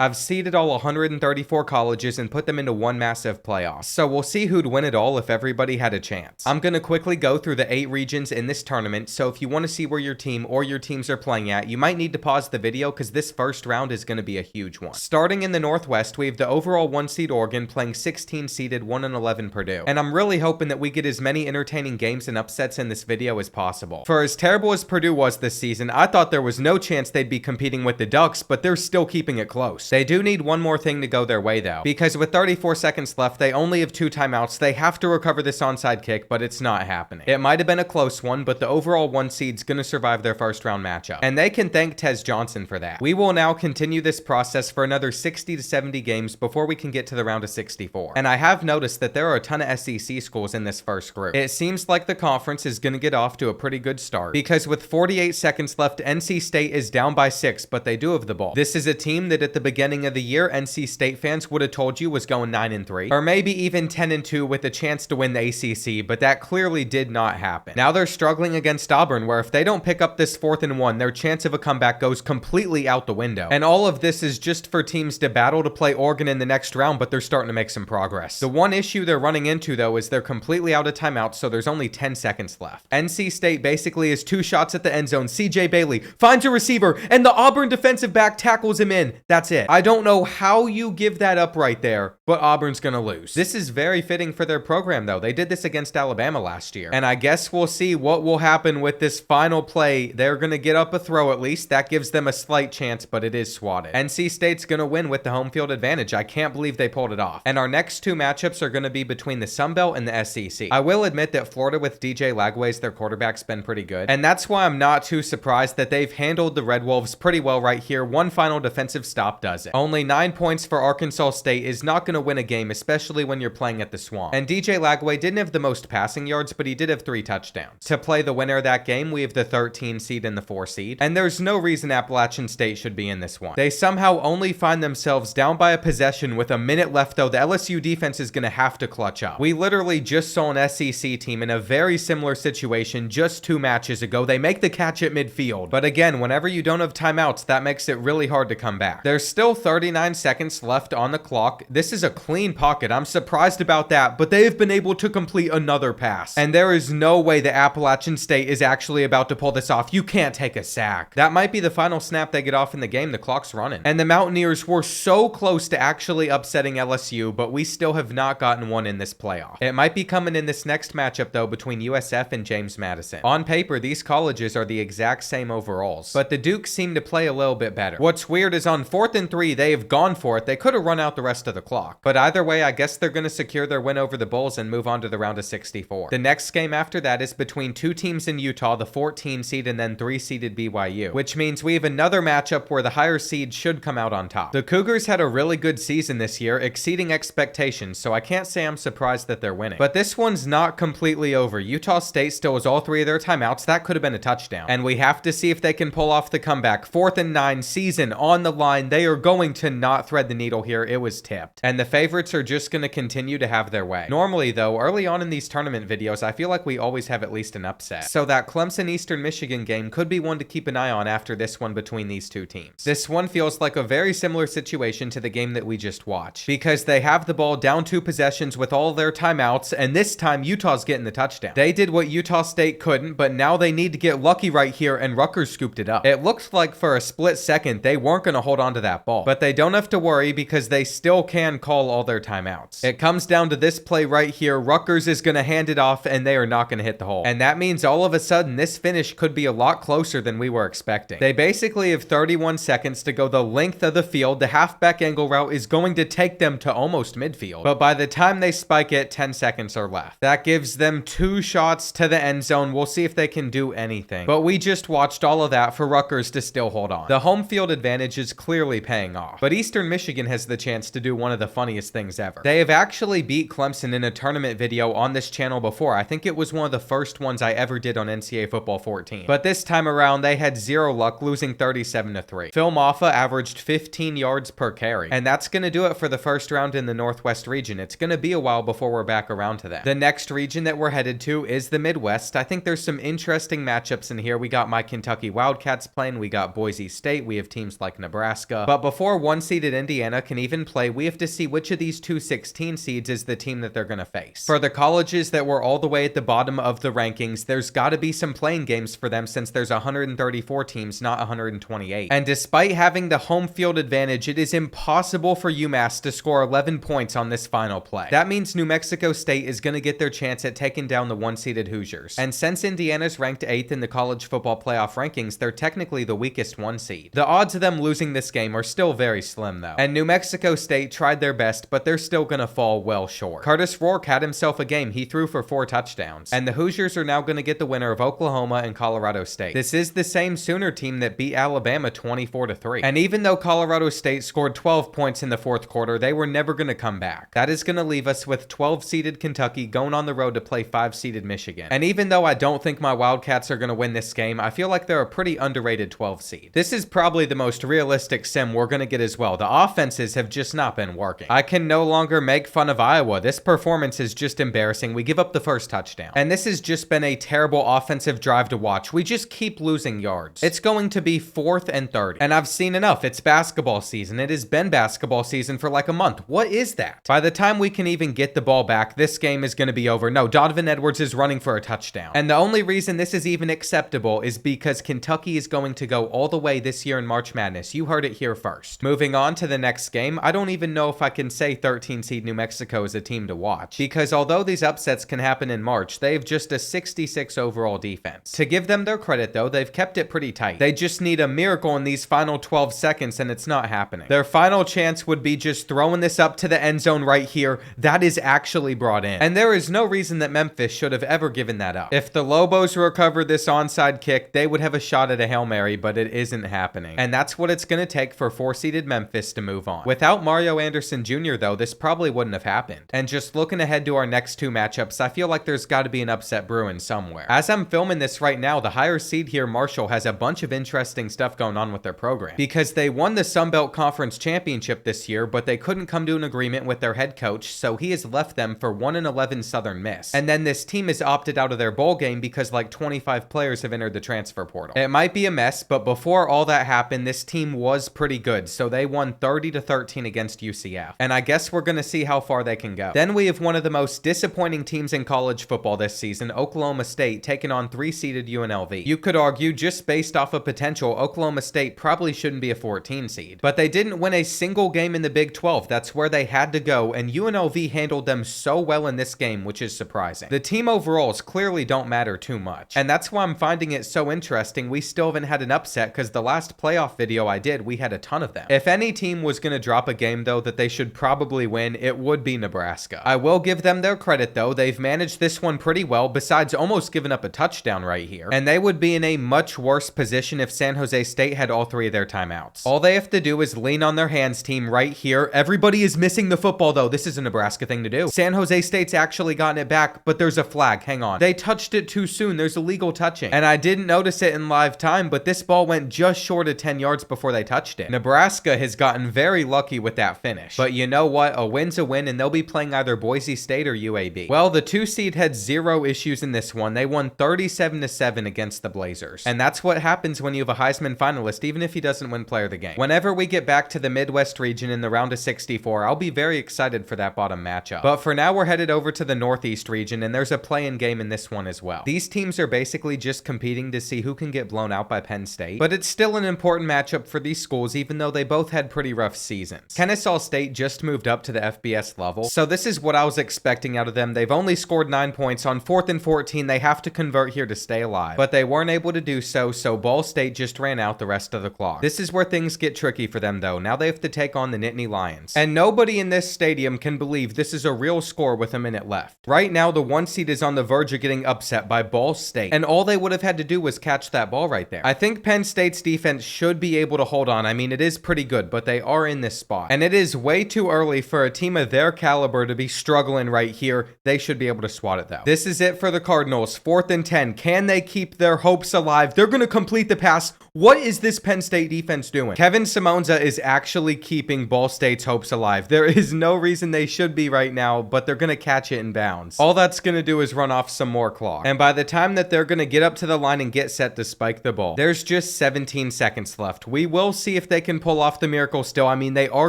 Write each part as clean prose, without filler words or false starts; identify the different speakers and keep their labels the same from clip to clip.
Speaker 1: have seeded all 134 colleges and put them into one massive playoff. So we'll see who'd win it all if everybody had a chance. I'm going to quickly go through the 8 regions in this tournament, so if you want to see where your team or your teams are playing at, you might need to pause the video because this first round is going to be a huge one. Starting in the Northwest, we have the overall 1 seed Oregon playing 16 seeded 1-11 Purdue. And I'm really hoping that we get as many entertaining games and upsets in this video as possible. For as terrible as Purdue was this season, I thought there was no chance they'd be competing with the Ducks, but they're still keeping it close. They do need one more thing to go their way though, because with 34 seconds left, they only have 2 timeouts. They have to recover this onside kick, but it's not happening. It might have been a close one, but the overall 1 seed's gonna survive their first round matchup. And they can thank Tez Johnson for that. We will now continue this process for another 60 to 70 games before we can get to the round of 64. And I have noticed that there are a ton of SEC schools in this first group. It seems like the conference is gonna get off to a pretty good start, because with 48 seconds left, NC State is down by 6, but they do have the ball. This is a team that at the beginning of the year, NC State fans would have told you was going 9-3, or maybe even 10-2 with a chance to win the ACC, but that clearly did not happen. Now they're struggling against Auburn, where if they don't pick up this 4th and 1, their chance of a comeback goes completely out the window. And all of this is just for teams to battle to play Oregon in the next round, but they're starting to make some progress. The one issue they're running into though is they're completely out of timeouts, so there's only 10 seconds left. NC State basically is 2 shots at the end zone. CJ Bailey finds a receiver, and the Auburn defensive back tackles him in. That's it. I don't know how you give that up right there, but Auburn's gonna lose. This is very fitting for their program though. They did this against Alabama last year, and I guess we'll see what will happen with this final play. They're gonna get up a throw at least. That gives them a slight chance, but it is swatted. NC State's gonna win with the home field advantage. I can't believe they pulled it off. And our next 2 matchups are gonna be between the Sun Belt and the SEC. I will admit that Florida with DJ Lagways, their quarterback's been pretty good, and that's why I'm not too surprised that they've handled the Red Wolves pretty well right here. One final defensive stop does it. Only 9 points for Arkansas State is not going to win a game, especially when you're playing at the Swamp. And DJ Lagway didn't have the most passing yards, but he did have 3 touchdowns. To play the winner of that game, we have the 13 seed and the 4 seed, and there's no reason Appalachian State should be in this one. They somehow only find themselves down by a possession with a minute left though. The LSU defense is going to have to clutch up. We literally just saw an SEC team in a very similar situation just 2 matches ago. They make the catch at midfield, but again, whenever you don't have timeouts, that makes it really hard to come back. There's still 39 seconds left on the clock. This is a clean pocket. I'm surprised about that, but they have been able to complete another pass, and there is no way that Appalachian State is actually about to pull this off. You can't take a sack. That might be the final snap they get off in the game. The clock's running, and the Mountaineers were so close to actually upsetting LSU, but we still have not gotten one in this playoff. It might be coming in this next matchup though between USF and James Madison. On paper, these colleges are the exact same overalls, but the Dukes seem to play a little bit better. What's weird is on 4th and 3, they have gone for it. They could have run out the rest of the clock, but either way, I guess they're going to secure their win over the Bulls and move on to the round of 64. The next game after that is between 2 teams in Utah, the 14 seed and then 3 seeded BYU, which means we have another matchup where the higher seed should come out on top. The Cougars had a really good season this year, exceeding expectations, so I can't say I'm surprised that they're winning. But this one's not completely over. Utah State still has all 3 of their timeouts. That could have been a touchdown, and we have to see if they can pull off the comeback. 4th and 9, season on the line. They are going to not thread the needle here. It was tipped, and the favorites are just going to continue to have their way. Normally though, early on in these tournament videos, I feel like we always have at least an upset, so that Clemson Eastern Michigan game could be one to keep an eye on after this one between these 2 teams. This one feels like a very similar situation to the game that we just watched, because they have the ball down 2 possessions with all their timeouts, and this time Utah's getting the touchdown. They did what Utah State couldn't, but now they need to get lucky right here, and Rutgers scooped it up. It looked like for a split second they weren't going to hold on to that ball, but they don't have to worry because they still can call all their timeouts. It comes down to this play right here. Rutgers is going to hand it off, and they are not going to hit the hole, and that means all of a sudden this finish could be a lot closer than we were expecting. They basically have 31 seconds to go the length of the field. The halfback angle route is going to take them to almost midfield, but by the time they spike it, 10 seconds are left. That gives them 2 shots to the end zone. We'll see if they can do anything, but we just watched all of that for Rutgers to still hold on. The home field advantage is clearly paying off, but Eastern Michigan has the chance to do one of the funniest things ever. They have actually beat Clemson in a tournament video on this channel before. I think it was one of the first ones I ever did on NCAA Football 14, but this time around they had 0 luck, losing 37-3. Phil Maffa averaged 15 yards per carry, and that's going to do it for the first round in the Northwest region. It's going to be a while before we're back around to that. The next region that we're headed to is the Midwest. I think there's some interesting matchups in here. We got my Kentucky Wildcats playing, we got Boise State, we have teams like Nebraska, but before 1-seeded Indiana can even play, we have to see which of these two 16 seeds is the team that they're going to face. For the colleges that were all the way at the bottom of the rankings, there's got to be some playing games for them since there's 134 teams, not 128. And despite having the home field advantage, it is impossible for UMass to score 11 points on this final play. That means New Mexico State is going to get their chance at taking down the 1-seeded Hoosiers. And since Indiana's ranked 8th in the college football playoff rankings, they're technically the weakest 1 seed. The odds of them losing this game are still very slim though. And New Mexico State tried their best, but they're still going to fall well short. Curtis Rourke had himself a game. He threw for 4 touchdowns. And the Hoosiers are now going to get the winner of Oklahoma and Colorado State. This is the same Sooner team that beat Alabama 24-3. And even though Colorado State scored 12 points in the 4th quarter, they were never going to come back. That is going to leave us with 12-seeded Kentucky going on the road to play 5-seeded Michigan. And even though I don't think my Wildcats are going to win this game, I feel like they're a pretty underrated 12 seed. This is probably the most realistic sim we're going to get as well. The offenses have just not been working. I can no longer make fun of Iowa. This performance is just embarrassing. We give up the first touchdown. And this has just been a terrible offensive drive to watch. We just keep losing yards. It's going to be 4th and 30. And I've seen enough. It's basketball season. It has been basketball season for like a month. What is that? By the time we can even get the ball back, this game is going to be over. No, Donovan Edwards is running for a touchdown. And the only reason this is even acceptable is because Kentucky is going to go all the way this year in March Madness. You heard it here first. Moving on to the next game, I don't even know if I can say 13 seed New Mexico is a team to watch, because although these upsets can happen in March, they have just a 66 overall defense. To give them their credit though, they've kept it pretty tight. They just need a miracle in these final 12 seconds and it's not happening. Their final chance would be just throwing this up to the end zone right here. That is actually brought in. And there is no reason that Memphis should have ever given that up. If the Lobos recover this onside kick, they would have a shot at a Hail Mary, but it isn't happening. And that's what it's going to take for 4-seeded Memphis to move on. Without Mario Anderson Jr. though, this probably wouldn't have happened. And just looking ahead to our next 2 matchups, I feel like there's got to be an upset brewing somewhere. As I'm filming this right now, the higher seed here, Marshall, has a bunch of interesting stuff going on with their program, because they won the Sun Belt Conference Championship this year, but they couldn't come to an agreement with their head coach, so he has left them for 1-11 Southern Miss. And then this team is opted out of their bowl game because like 25 players have entered the transfer portal. It might be a mess, but before all that happened, this team was pretty good, so they won 30-13 against UCF. And I guess we're going to see how far they can go. Then we have one of the most disappointing teams in college football this season, Oklahoma State, taking on 3-seeded UNLV. You could argue, just based off of potential, Oklahoma State probably shouldn't be a 14 seed. But they didn't win a single game in the Big 12. That's where they had to go, and UNLV handled them so well in this game, which is surprising. The team overalls clearly don't matter too much. And that's why I'm finding it so interesting we still haven't had an upset, because the last playoff video I did, we had a ton of them. If any team was going to drop a game though that they should probably win, it would be Nebraska. I will give them their credit though. They've managed this one pretty well, besides almost giving up a touchdown right here. And they would be in a much worse position if San Jose State had all 3 of their timeouts. All they have to do is lean on their hands, team, right here. Everybody is missing the football though. This is a Nebraska thing to do. San Jose State's actually gotten it back, but there's a flag. Hang on. They touched it too soon. There's illegal touching. And I didn't notice it in live time, but this ball went just short of 10 yards before they touched it. Nebraska has gotten very lucky with that finish. But you know what? A win's a win, and they'll be playing either Boise State or UAB. Well, the 2 seed had 0 issues in this one. They won 37-7 against the Blazers. And that's what happens when you have a Heisman finalist, even if he doesn't win player of the game. Whenever we get back to the Midwest region in the round of 64, I'll be very excited for that bottom matchup. But for now, we're headed over to the Northeast region, and there's a play-in game in this one as well. These teams are basically just competing to see who can get blown out by Penn State, but it's still an important matchup for these schools, even though they both had pretty rough seasons. Kennesaw State just moved up to the FBS level, so this is what I was expecting out of them. They've only scored 9 points. On 4th and 14, they have to convert here to stay alive, but they weren't able to do so, so Ball State just ran out the rest of the clock. This is where things get tricky for them though. Now they have to take on the Nittany Lions, and nobody in this stadium can believe this is a real score with a minute left. Right now, the 1 seed is on the verge of getting upset by Ball State, and all they would have had to do was catch that ball right there. I think Penn State's defense should be able to hold on. I mean, it is pretty good, but they are in this spot, and it is way too early for a team of their caliber to be struggling right here. They should be able to swat it though. This is it for the Cardinals. 4th and 10. Can they keep their hopes alive? They're going to complete the pass. What is this Penn State defense doing? Kevin Simonza is actually keeping Ball State's hopes alive. There is no reason they should be right now, but they're going to catch it in bounds. All that's going to do is run off some more clock. And by the time that they're going to get up to the line and get set to spike the ball, there's just 17 seconds left. We will see if they can can pull off the miracle still. I mean, they are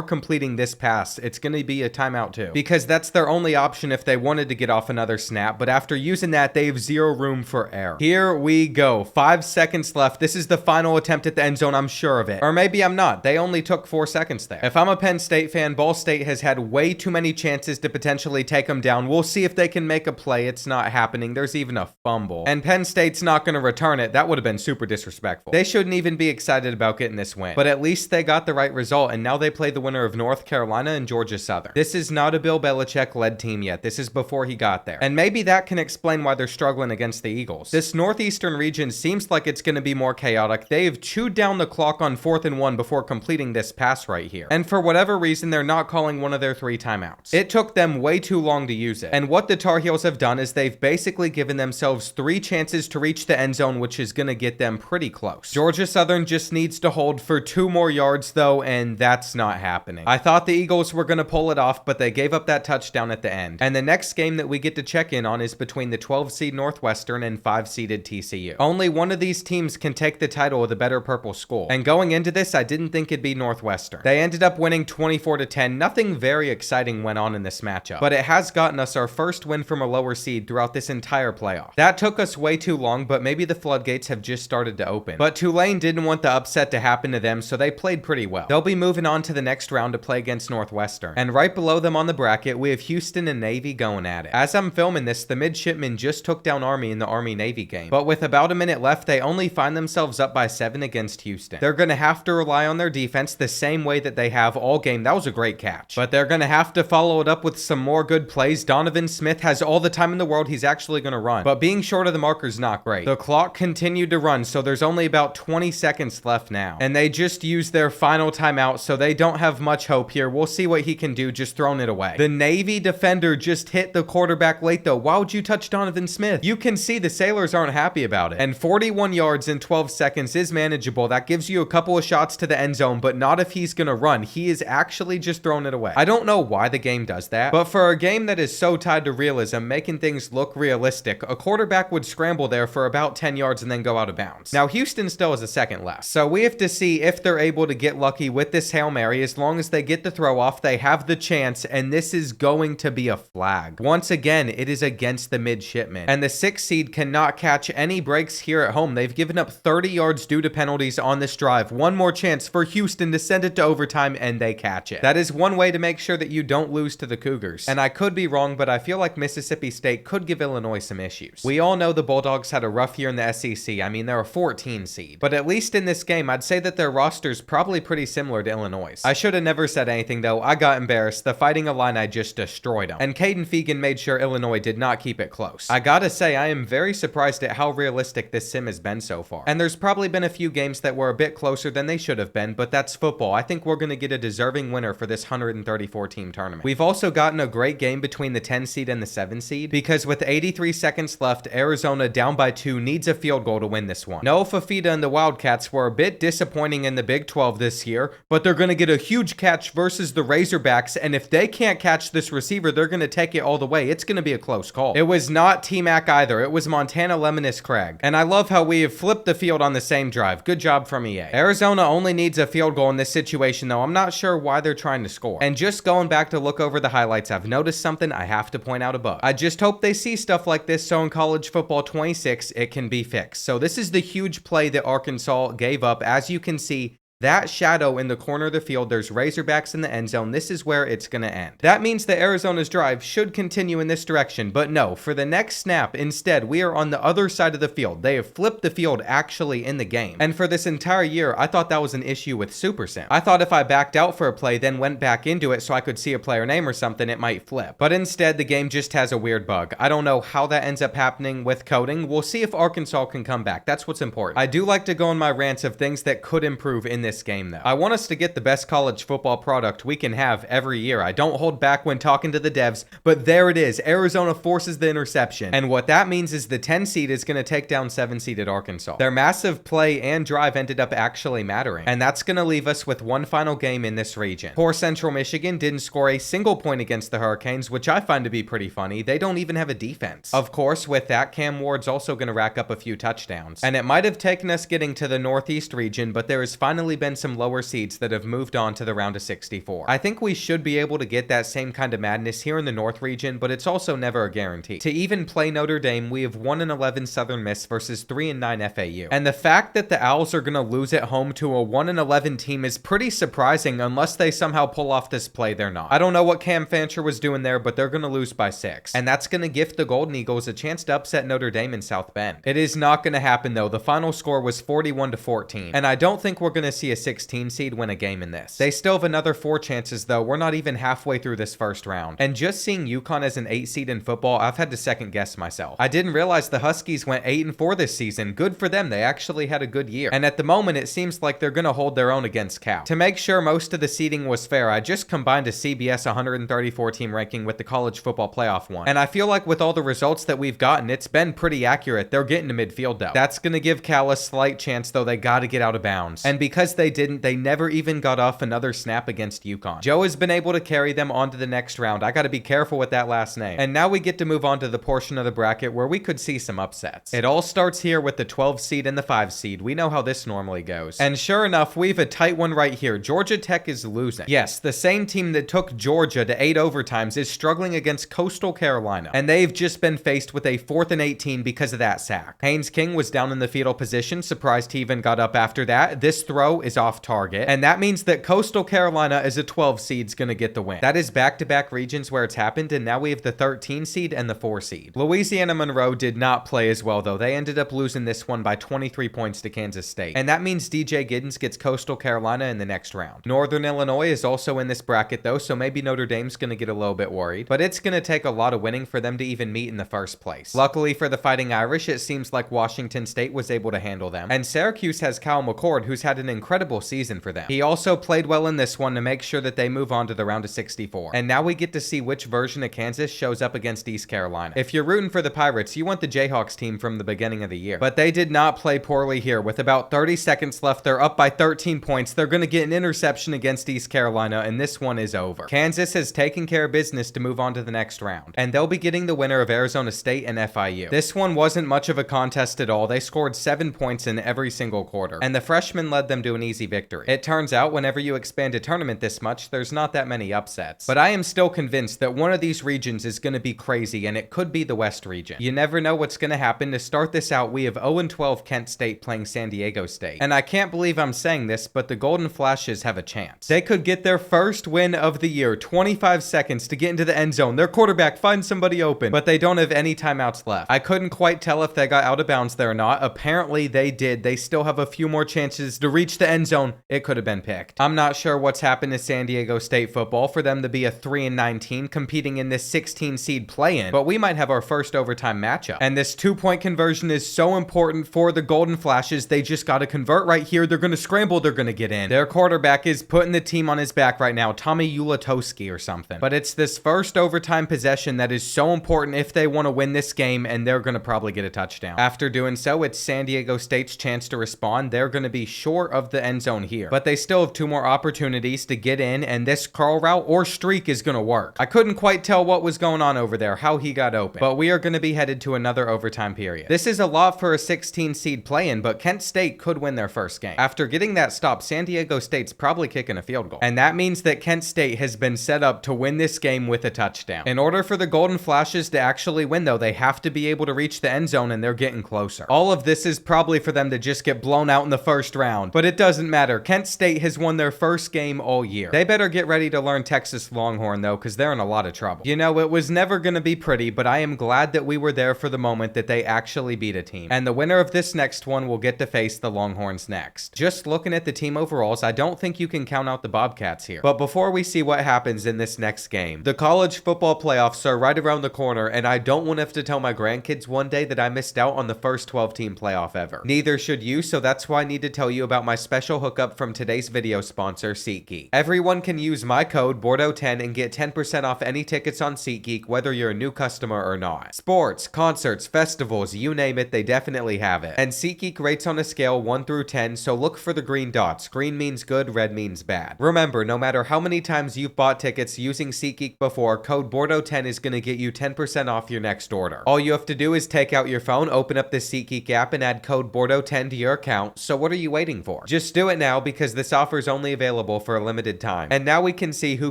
Speaker 1: completing this pass. It's going to be a timeout too, because that's their only option if they wanted to get off another snap. But after using that, they have zero room for error. Here we go. 5 seconds left. This is the final attempt at the end zone. I'm sure of it. Or maybe I'm not. They only took 4 seconds there. If I'm a Penn State fan, Ball State has had way too many chances to potentially take them down. We'll see if they can make a play. It's not happening. There's even a fumble. And Penn State's not going to return it. That would have been super disrespectful. They shouldn't even be excited about getting this win. But at least they got the right result, and now they play the winner of North Carolina and Georgia Southern. This is not a Bill Belichick-led team yet. This is before he got there. And maybe that can explain why they're struggling against the Eagles. This Northeastern region seems like it's going to be more chaotic. They've chewed down the clock on 4th and 1 before completing this pass right here. And for whatever reason, they're not calling one of their 3 timeouts. It took them way too long to use it. And what the Tar Heels have done is they've basically given themselves 3 chances to reach the end zone, which is going to get them pretty close. Georgia Southern just needs to hold for 2 more yards though, and that's not happening. I thought the Eagles were going to pull it off, but they gave up that touchdown at the end. And the next game that we get to check in on is between the 12-seed Northwestern and 5-seeded TCU. Only one of these teams can take the title of the better purple school. And going into this, I didn't think it'd be Northwestern. They ended up winning 24-10. Nothing very exciting went on in this matchup, but it has gotten us our first win from a lower seed throughout this entire playoff. That took us way too long, but maybe the floodgates have just started to open. But Tulane didn't want the upset to happen to them, so they played pretty well. They'll be moving on to the next round to play against Northwestern. And right below them on the bracket, we have Houston and Navy going at it. As I'm filming this, the midshipmen just took down Army in the Army-Navy game. But with about a minute left, they only find themselves up by 7 against Houston. They're going to have to rely on their defense the same way that they have all game. That was a great catch. But they're going to have to follow it up with some more good plays. Donovan Smith has all the time in the world. He's actually going to run. But being short of the marker is not great. The clock continued to run, so there's only about 20 seconds left now. And they just used their final timeout, so they don't have much hope here. We'll see what he can do, just throwing it away. The Navy defender just hit the quarterback late though. Why would you touch Donovan Smith? You can see the Sailors aren't happy about it. And 41 yards in 12 seconds is manageable. That gives you a couple of shots to the end zone, but not if he's gonna run. He is actually just throwing it away. I don't know why the game does that, but for a game that is so tied to realism, making things look realistic, a quarterback would scramble there for about 10 yards and then go out of bounds. Now Houston still has a second left, so we have to see if they're able to get lucky with this Hail Mary. As long as they get the throw off, they have the chance, and this is going to be a flag. Once again, it is against the midshipmen, and the 6th seed cannot catch any breaks here at home. They've given up 30 yards due to penalties on this drive. One more chance for Houston to send it to overtime, and they catch it. That is one way to make sure that you don't lose to the Cougars. And I could be wrong, but I feel like Mississippi State could give Illinois some issues. We all know the Bulldogs had a rough year in the SEC. I mean, they're a 14 seed. But at least in this game, I'd say that their roster's probably pretty similar to Illinois'. I should have never said anything though. I got embarrassed. The Fighting Illini just destroyed them. And Caden Fegan made sure Illinois did not keep it close. I gotta say, I am very surprised at how realistic this sim has been so far. And there's probably been a few games that were a bit closer than they should have been, but that's football. I think we're gonna get a deserving winner for this 134 team tournament. We've also gotten a great game between the 10 seed and the 7 seed, because with 83 seconds left, Arizona down by 2 needs a field goal to win this one. Noah Fafita and the Wildcats were a bit disappointing in the Big 12 this year, but they're gonna get a huge catch versus the Razorbacks, and if they can't catch this receiver, they're gonna take it all the way. It's gonna be a close call. It was not T-Mac either. It was Montana Lemonis Craig. And I love how we have flipped the field on the same drive. Good job from EA. Arizona only needs a field goal in this situation though. I'm not sure why they're trying to score. And just going back to look over the highlights, I've noticed something I have to point out above. I just hope they see stuff like this so in college football 26 it can be fixed. So this is the huge play that Arkansas gave up. As you can see, that shadow in the corner of the field, there's Razorbacks in the end zone. This is where it's going to end. That means that Arizona's drive should continue in this direction, but no, for the next snap, instead, we are on the other side of the field. They have flipped the field actually in the game. And for this entire year, I thought that was an issue with Super Sim. I thought if I backed out for a play, then went back into it so I could see a player name or something, it might flip. But instead, the game just has a weird bug. I don't know how that ends up happening with coding. We'll see if Arkansas can come back. That's what's important. I do like to go on my rants of things that could improve in this game though. I want us to get the best college football product we can have every year. I don't hold back when talking to the devs, but there it is. Arizona forces the interception. And what that means is the 10 seed is going to take down 7 seeded Arkansas. Their massive play and drive ended up actually mattering. And that's going to leave us with one final game in this region. Poor Central Michigan didn't score a single point against the Hurricanes, which I find to be pretty funny. They don't even have a defense. Of course, with that, Cam Ward's also going to rack up a few touchdowns. And it might have taken us getting to the Northeast region, but there has finally been been some lower seeds that have moved on to the round of 64. I think we should be able to get that same kind of madness here in the North region, but it's also never a guarantee. To even play Notre Dame, we have 1-11 Southern Miss versus 3-9 FAU. And the fact that the Owls are going to lose at home to a 1-11 team is pretty surprising unless they somehow pull off this play. They're not. I don't know what Cam Fancher was doing there, but they're going to lose by 6. And that's going to gift the Golden Eagles a chance to upset Notre Dame in South Bend. It is not going to happen though. The final score was 41-14. And I don't think we're going to see a 16 seed win a game in this. They still have another 4 chances though. We're not even halfway through this first round. And just seeing UConn as an 8 seed in football, I've had to second guess myself. I didn't realize the Huskies went 8-4 this season. Good for them. They actually had a good year. And at the moment, it seems like they're going to hold their own against Cal. To make sure most of the seeding was fair, I just combined a CBS 134 team ranking with the college football playoff one. And I feel like with all the results that we've gotten, it's been pretty accurate. They're getting to midfield though. That's going to give Cal a slight chance though. They got to get out of bounds. And because they didn't, they never even got off another snap against UConn. Joe has been able to carry them on to the next round. I got to be careful with that last name. And now we get to move on to the portion of the bracket where we could see some upsets. It all starts here with the 12 seed and the 5 seed. We know how this normally goes. And sure enough, we have a tight one right here. Georgia Tech is losing. Yes, the same team that took Georgia to 8 overtimes is struggling against Coastal Carolina. And they've just been faced with a 4th and 18 because of that sack. Haynes King was down in the fetal position. Surprised he even got up after that. This throw is off target. And that means that Coastal Carolina as a 12 seed's gonna get the win. That is back-to-back regions where it's happened, and now we have the 13 seed and the 4 seed. Louisiana Monroe did not play as well though. They ended up losing this one by 23 points to Kansas State. And that means DJ Giddens gets Coastal Carolina in the next round. Northern Illinois is also in this bracket though, so maybe Notre Dame's gonna get a little bit worried. But it's gonna take a lot of winning for them to even meet in the first place. Luckily for the Fighting Irish, it seems like Washington State was able to handle them. And Syracuse has Kyle McCord, who's had an incredible season for them. He also played well in this one to make sure that they move on to the round of 64. And now we get to see which version of Kansas shows up against East Carolina. If you're rooting for the Pirates, you want the Jayhawks team from the beginning of the year. But they did not play poorly here. With about 30 seconds left, they're up by 13 points. They're going to get an interception against East Carolina, and this one is over. Kansas has taken care of business to move on to the next round. And they'll be getting the winner of Arizona State and FIU. This one wasn't much of a contest at all. They scored 7 points in every single quarter. And the freshmen led them to an easy victory. It turns out whenever you expand a tournament this much, there's not that many upsets. But I am still convinced that one of these regions is going to be crazy, and it could be the West region. You never know what's going to happen. To start this out, we have 0-12 Kent State playing San Diego State. And I can't believe I'm saying this, but the Golden Flashes have a chance. They could get their first win of the year. 25 seconds to get into the end zone. Their quarterback finds somebody open, but they don't have any timeouts left. I couldn't quite tell if they got out of bounds there or not. Apparently they did. They still have a few more chances to reach the end zone. It could have been picked. I'm not sure what's happened to San Diego State football for them to be a 3-19 competing in this 16 seed play-in, but we might have our first overtime matchup. And this 2-point conversion is so important for the Golden Flashes. They just got to convert right here. They're going to scramble. They're going to get in. Their quarterback is putting the team on his back right now, Tommy Ulatowski or something. But it's this first overtime possession that is so important if they want to win this game, and they're going to probably get a touchdown. After doing so, it's San Diego State's chance to respond. They're going to be short of the end zone here, but they still have 2 more opportunities to get in, and this curl route or streak is going to work. I couldn't quite tell what was going on over there, how he got open, but we are going to be headed to another overtime period. This is a lot for a 16 seed play-in, but Kent State could win their first game. After getting that stop, San Diego State's probably kicking a field goal, and that means that Kent State has been set up to win this game with a touchdown. In order for the Golden Flashes to actually win though, they have to be able to reach the end zone, and they're getting closer. All of this is probably for them to just get blown out in the first round, but it doesn't matter. Kent State has won their first game all year. They better get ready to learn Texas Longhorn though, because they're in a lot of trouble. You know, it was never going to be pretty, but I am glad that we were there for the moment that they actually beat a team. And the winner of this next one will get to face the Longhorns next. Just looking at the team overalls, I don't think you can count out the Bobcats here. But before we see what happens in this next game, the college football playoffs are right around the corner, and I don't want to have to tell my grandkids one day that I missed out on the first 12-team playoff ever. Neither should you, so that's why I need to tell you about my special hookup from today's video sponsor, SeatGeek. Everyone can use my code Bordeaux10 and get 10% off any tickets on SeatGeek, whether you're a new customer or not. Sports, concerts, festivals, you name it, they definitely have it. And SeatGeek rates on a scale 1 through 10, so look for the green dots. Green means good, red means bad. Remember, no matter how many times you've bought tickets using SeatGeek before, code Bordeaux10 is going to get you 10% off your next order. All you have to do is take out your phone, open up the SeatGeek app, and add code Bordeaux10 to your account. So what are you waiting for? Just Just do it now because this offer is only available for a limited time. And now we can see who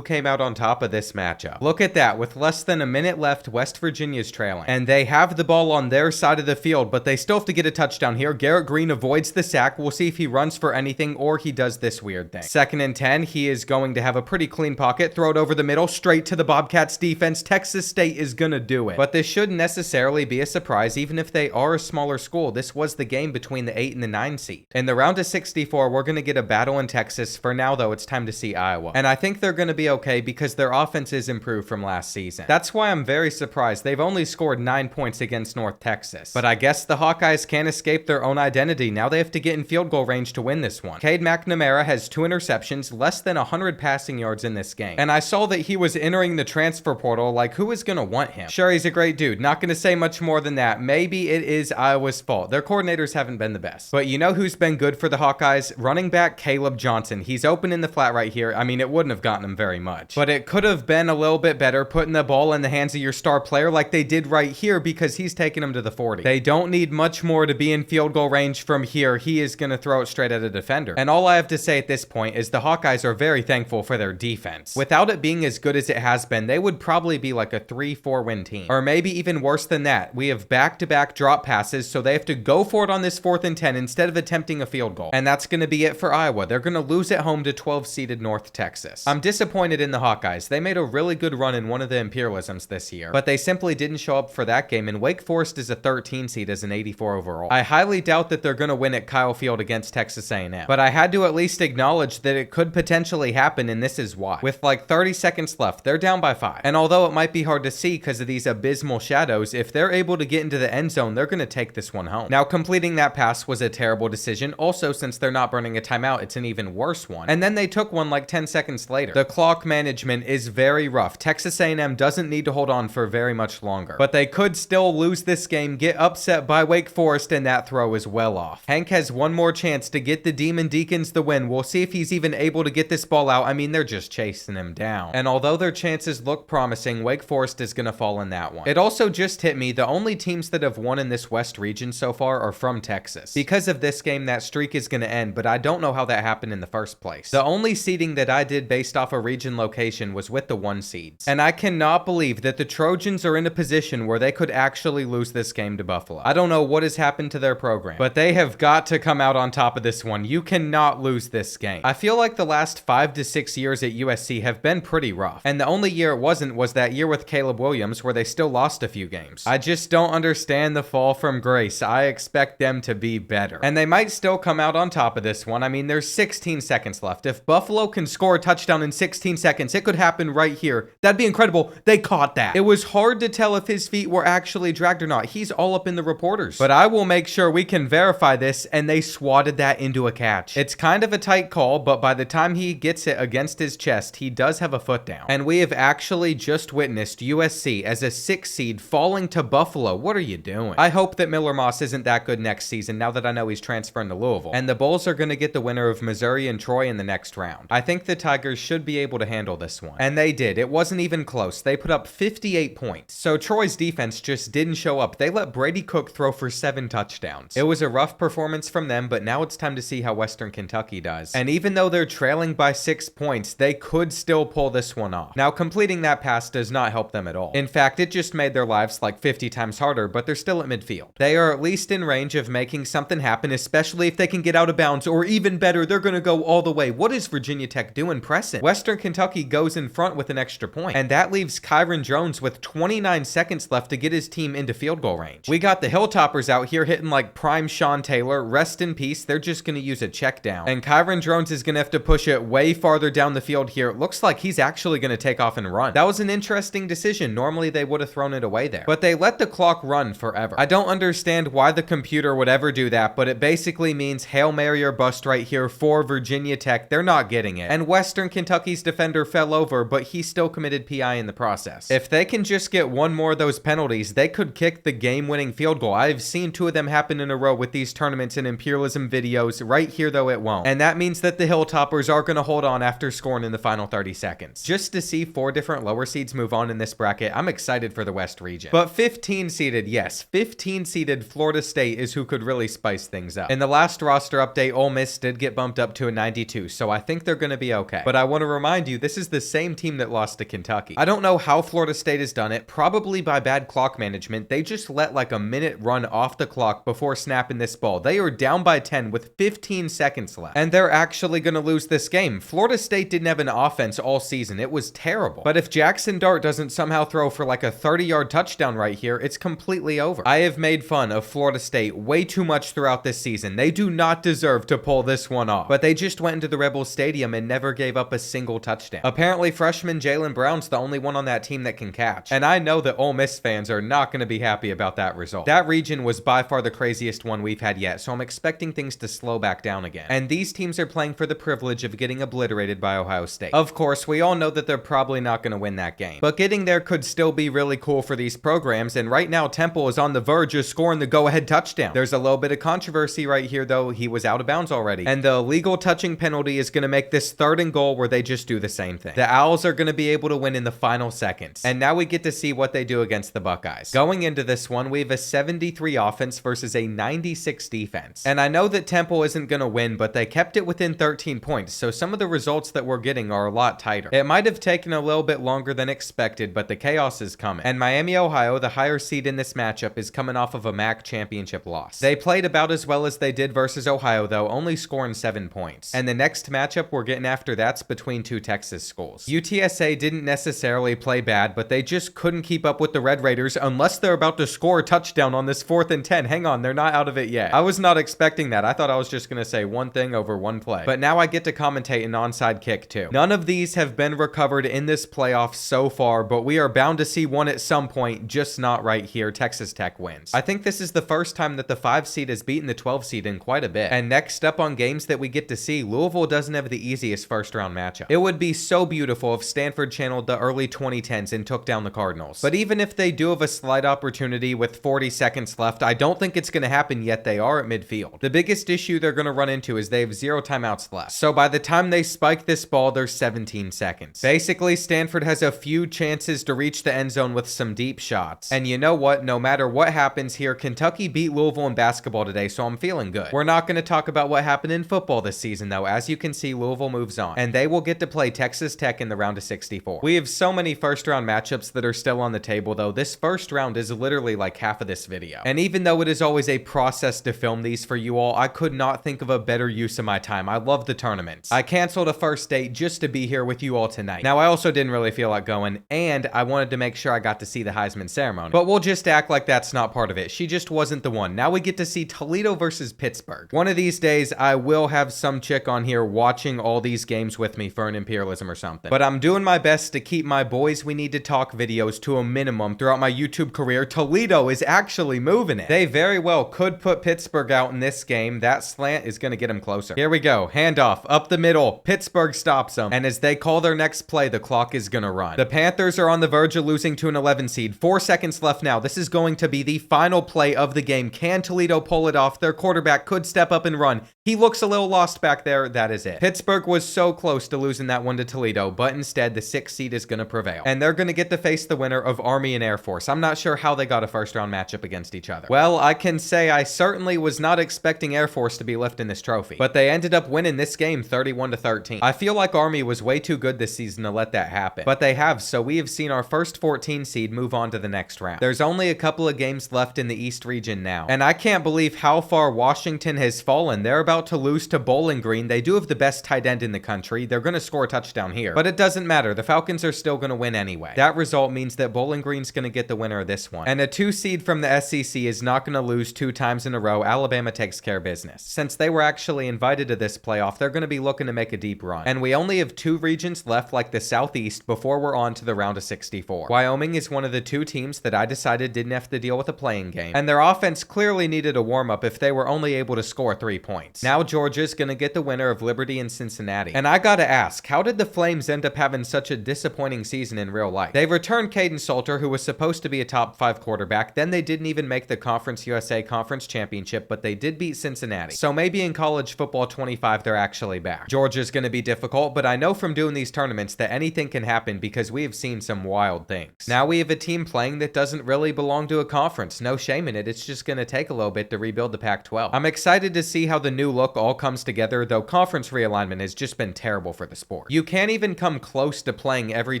Speaker 1: came out on top of this matchup. Look at that. With less than a minute left, West Virginia's trailing. And they have the ball on their side of the field, but they still have to get a touchdown here. Garrett Green avoids the sack. We'll see if he runs for anything or he does this weird thing. 2nd and 10. He is going to have a pretty clean pocket. Throw it over the middle, straight to the Bobcats defense. Texas State is gonna do it. But this shouldn't necessarily be a surprise, even if they are a smaller school. This was the game between the 8 and the 9 seed. In the round of 64, we're gonna get a battle in Texas. For now, though, it's time to see Iowa. And I think they're gonna be okay because their offense is improved from last season. That's why I'm very surprised. They've only scored 9 points against North Texas. But I guess the Hawkeyes can't escape their own identity. Now they have to get in field goal range to win this one. Cade McNamara has 2 interceptions, less than 100 passing yards in this game. And I saw that he was entering the transfer portal. Like, who is gonna want him? Sure, he's a great dude. Not gonna say much more than that. Maybe it is Iowa's fault. Their coordinators haven't been the best. But you know who's been good for the Hawkeyes? Running back Caleb Johnson. He's open in the flat right here. I mean, it wouldn't have gotten him very much. But it could have been a little bit better putting the ball in the hands of your star player like they did right here because he's taking him to the 40. They don't need much more to be in field goal range from here. He is going to throw it straight at a defender. And all I have to say at this point is the Hawkeyes are very thankful for their defense. Without it being as good as it has been, they would probably be like a 3-4 win team. Or maybe even worse than that. We have back-to-back drop passes, so they have to go for it on this 4th and 10 instead of attempting a field goal. And that's going to be it for Iowa. They're going to lose at home to 12-seeded North Texas. I'm disappointed in the Hawkeyes. They made a really good run in one of the imperialisms this year, but they simply didn't show up for that game, and Wake Forest is a 13 seed as an 84 overall. I highly doubt that they're going to win at Kyle Field against Texas A&M, but I had to at least acknowledge that it could potentially happen, and this is why. With like 30 seconds left, they're down by 5. And although it might be hard to see because of these abysmal shadows, if they're able to get into the end zone, they're going to take this one home. Now, completing that pass was a terrible decision. Also, since they're not burning a timeout, it's an even worse one. And then they took one like 10 seconds later. The clock management is very rough. Texas A&M doesn't need to hold on for very much longer, but they could still lose this game, get upset by Wake Forest, and that throw is well off. Hank has one more chance to get the Demon Deacons the win. We'll see if he's even able to get this ball out. I mean, they're just chasing him down. And although their chances look promising, Wake Forest is going to fall in that one. It also just hit me, the only teams that have won in this West region so far are from Texas. Because of this game, that streak is going to end, but I don't know how that happened in the first place. The only seeding that I did based off a region location was with the 1 seeds. And I cannot believe that the Trojans are in a position where they could actually lose this game to Buffalo. I don't know what has happened to their program, but they have got to come out on top of this one. You cannot lose this game. I feel like the last 5 to 6 years at USC have been pretty rough. And the only year it wasn't was that year with Caleb Williams where they still lost a few games. I just don't understand the fall from grace. I expect them to be better. And they might still come out on top of this one. I mean, there's 16 seconds left. If Buffalo can score a touchdown in 16 seconds, it could happen right here. That'd be incredible. They caught that. It was hard to tell if his feet were actually dragged or not. He's all up in the reporters. But I will make sure we can verify this, and they swatted that into a catch. It's kind of a tight call, but by the time he gets it against his chest, he does have a foot down. And we have actually just witnessed USC as a 6 seed falling to Buffalo. What are you doing? I hope that Miller Moss isn't that good next season now that I know he's transferring to Louisville. And the Bulls are going to get the winner of Missouri and Troy in the next round. I think the Tigers should be able to handle this one. And they did. It wasn't even close. They put up 58 points. So Troy's defense just didn't show up. They let Brady Cook throw for 7 touchdowns. It was a rough performance from them, but now it's time to see how Western Kentucky does. And even though they're trailing by 6 points, they could still pull this one off. Now, completing that pass does not help them at all. In fact, it just made their lives like 50 times harder, but they're still at midfield. They are at least in range of making something happen, especially if they can get out of bounds, or even better, they're going to go all the way. What is Virginia Tech doing pressing? Western Kentucky goes in front with an extra point, and that leaves Kyron Jones with 29 seconds left to get his team into field goal range. We got the Hilltoppers out here hitting like prime Sean Taylor. Rest in peace. They're just going to use a check down, and Kyron Jones is going to have to push it way farther down the field here. It looks like he's actually going to take off and run. That was an interesting decision. Normally they would have thrown it away there, but they let the clock run forever. I don't understand why the computer would ever do that, but it basically means Hail Mary or bust right here for Virginia Tech. They're not getting it. And Western Kentucky's defender fell over, but he still committed PI in the process. If they can just get one more of those penalties, they could kick the game-winning field goal. I've seen 2 of them happen in a row with these tournaments and imperialism videos. Right here, though, it won't. And that means that the Hilltoppers are going to hold on after scoring in the final 30 seconds. Just to see 4 different lower seeds move on in this bracket, I'm excited for the West region. But 15 seeded, yes, 15 seeded Florida State is who could really spice things up. In the last roster update, Ole Miss did get bumped up to a 92, so I think they're going to be okay. But I want to remind you, this is the same team that lost to Kentucky. I don't know how Florida State has done it, probably by bad clock management. They just let like a minute run off the clock before snapping this ball. They are down by 10 with 15 seconds left, and they're actually going to lose this game. Florida State didn't have an offense all season. It was terrible. But if Jackson Dart doesn't somehow throw for like a 30-yard touchdown right here, it's completely over. I have made fun of Florida State way too much throughout this season. They do not deserve to pull this one off. But they just went into the Rebel Stadium and never gave up a single touchdown. Apparently, freshman Jalen Brown's the only one on that team that can catch. And I know that Ole Miss fans are not going to be happy about that result. That region was by far the craziest one we've had yet, so I'm expecting things to slow back down again. And these teams are playing for the privilege of getting obliterated by Ohio State. Of course, we all know that they're probably not going to win that game. But getting there could still be really cool for these programs, and right now Temple is on the verge of scoring the go-ahead touchdown. There's a little bit of controversy right here though. He was out of bounds already. And the illegal touching penalty is going to make this 3rd and goal where they just do the same thing. The Owls are going to be able to win in the final seconds. And now we get to see what they do against the Buckeyes. Going into this one, we have a 73 offense versus a 96 defense. And I know that Temple isn't going to win, but they kept it within 13 points, so some of the results that we're getting are a lot tighter. It might have taken a little bit longer than expected, but the chaos is coming. And Miami, Ohio, the higher seed in this matchup, is coming off of a MAC championship loss. They played about as well as they did versus Ohio, though, only scoring 7 points. And the next matchup we're getting after that's between two Texas schools. UTSA didn't necessarily play bad, but they just couldn't keep up with the Red Raiders unless they're about to score a touchdown on this 4th and 10. Hang on, they're not out of it yet. I was not expecting that. I thought I was just going to say one thing over one play. But now I get to commentate an onside kick too. None of these have been recovered in this playoff so far, but we are bound to see one at some point, just not right here. Texas Tech wins. I think this is the first time that the 5 seed has beaten the 12 seed in quite a bit. And next up on games that we get to see, Louisville doesn't have the easiest first round matchup. It would be so beautiful if Stanford channeled the early 2010s and took down the Cardinals. But even if they do have a slight opportunity with 40 seconds left, I don't think it's going to happen yet. They are at midfield. The biggest issue they're going to run into is they have 0 timeouts left. So by the time they spike this ball, there's 17 seconds. Basically, Stanford has a few chances to reach the end zone with some deep shots. And you know what? No matter what happens here, Kentucky beat Louisville in basketball today, so I'm feeling good. We're not going to talk about what happened in football this season, though. As you can see, Louisville moves on. And they will get to play Texas Tech in the round of 64. We have so many first round matchups that are still on the table, though. This first round is literally like half of this video. And even though it is always a process to film these for you all, I could not think of a better use of my time. I love the tournaments. I canceled a first date just to be here with you all tonight. Now, I also didn't really feel like going, and I wanted to make sure I got to see the Heisman ceremony. But we'll just act like that's not part of it. She just wasn't the one. Now we get to see Toledo versus Pittsburgh. One of these days, I will have some chick on here watching all these games with me for an imperialism or something. But I'm doing my best to keep my Boys We Need to Talk videos to a minimum throughout my YouTube career. Toledo is actually moving it. They very well could put Pittsburgh out in this game. That slant is going to get them closer. Here we go. Handoff up the middle. Pittsburgh stops them. And as they call their next play, the clock is going to run. The Panthers are on the verge of losing to an 11 seed. 4 seconds left now. This is going to be the final play of the game. Can Toledo pull it off? Their quarterback could step up and run. He looks a little lost back there. That is it. Pittsburgh was so close to losing that one to Toledo, but instead the 6th seed is going to prevail. And they're going to get to face the winner of Army and Air Force. I'm not sure how they got a first round matchup against each other. Well, I can say I certainly was not expecting Air Force to be lifting this trophy, but they ended up winning this game 31-13. I feel like Army was way too good this season to let that happen, but they have, so we have seen our first 14 seed move on to the next round. There's only a couple of games left in the East region now, and I can't believe how far Washington has fallen. They're about to lose to Bowling Green. They do have the best tight end in the country. They're going to score a touchdown here, but it doesn't matter. The Falcons are still going to win anyway. That result means that Bowling Green's going to get the winner of this one, and a 2 seed from the SEC is not going to lose 2 times in a row. Alabama takes care of business. Since they were actually invited to this playoff, they're going to be looking to make a deep run, and we only have 2 regions left, like the Southeast, before we're on to the round of 64. Wyoming is one of the 2 teams that I decided didn't have to deal with a playing game, and their offense clearly needed a warm-up if they were only able to score 3 points. Now Georgia's going to get the winner of Liberty and Cincinnati, and I gotta ask, how did the Flames end up having such a disappointing season in real life? They returned Caden Salter, who was supposed to be a top 5 quarterback, then they didn't even make the Conference USA Conference Championship, but they did beat Cincinnati. So maybe in college football 25 they're actually back. Georgia's going to be difficult, but I know from doing these tournaments that anything can happen because we have seen some wild things. Now we have a team playing that doesn't really belong to a conference. No shame in it. It's just going to take a little bit to rebuild the Pac-12. I'm excited to see how the new look all comes together, though conference realignment has just been terrible for the sport. You can't even come close to playing every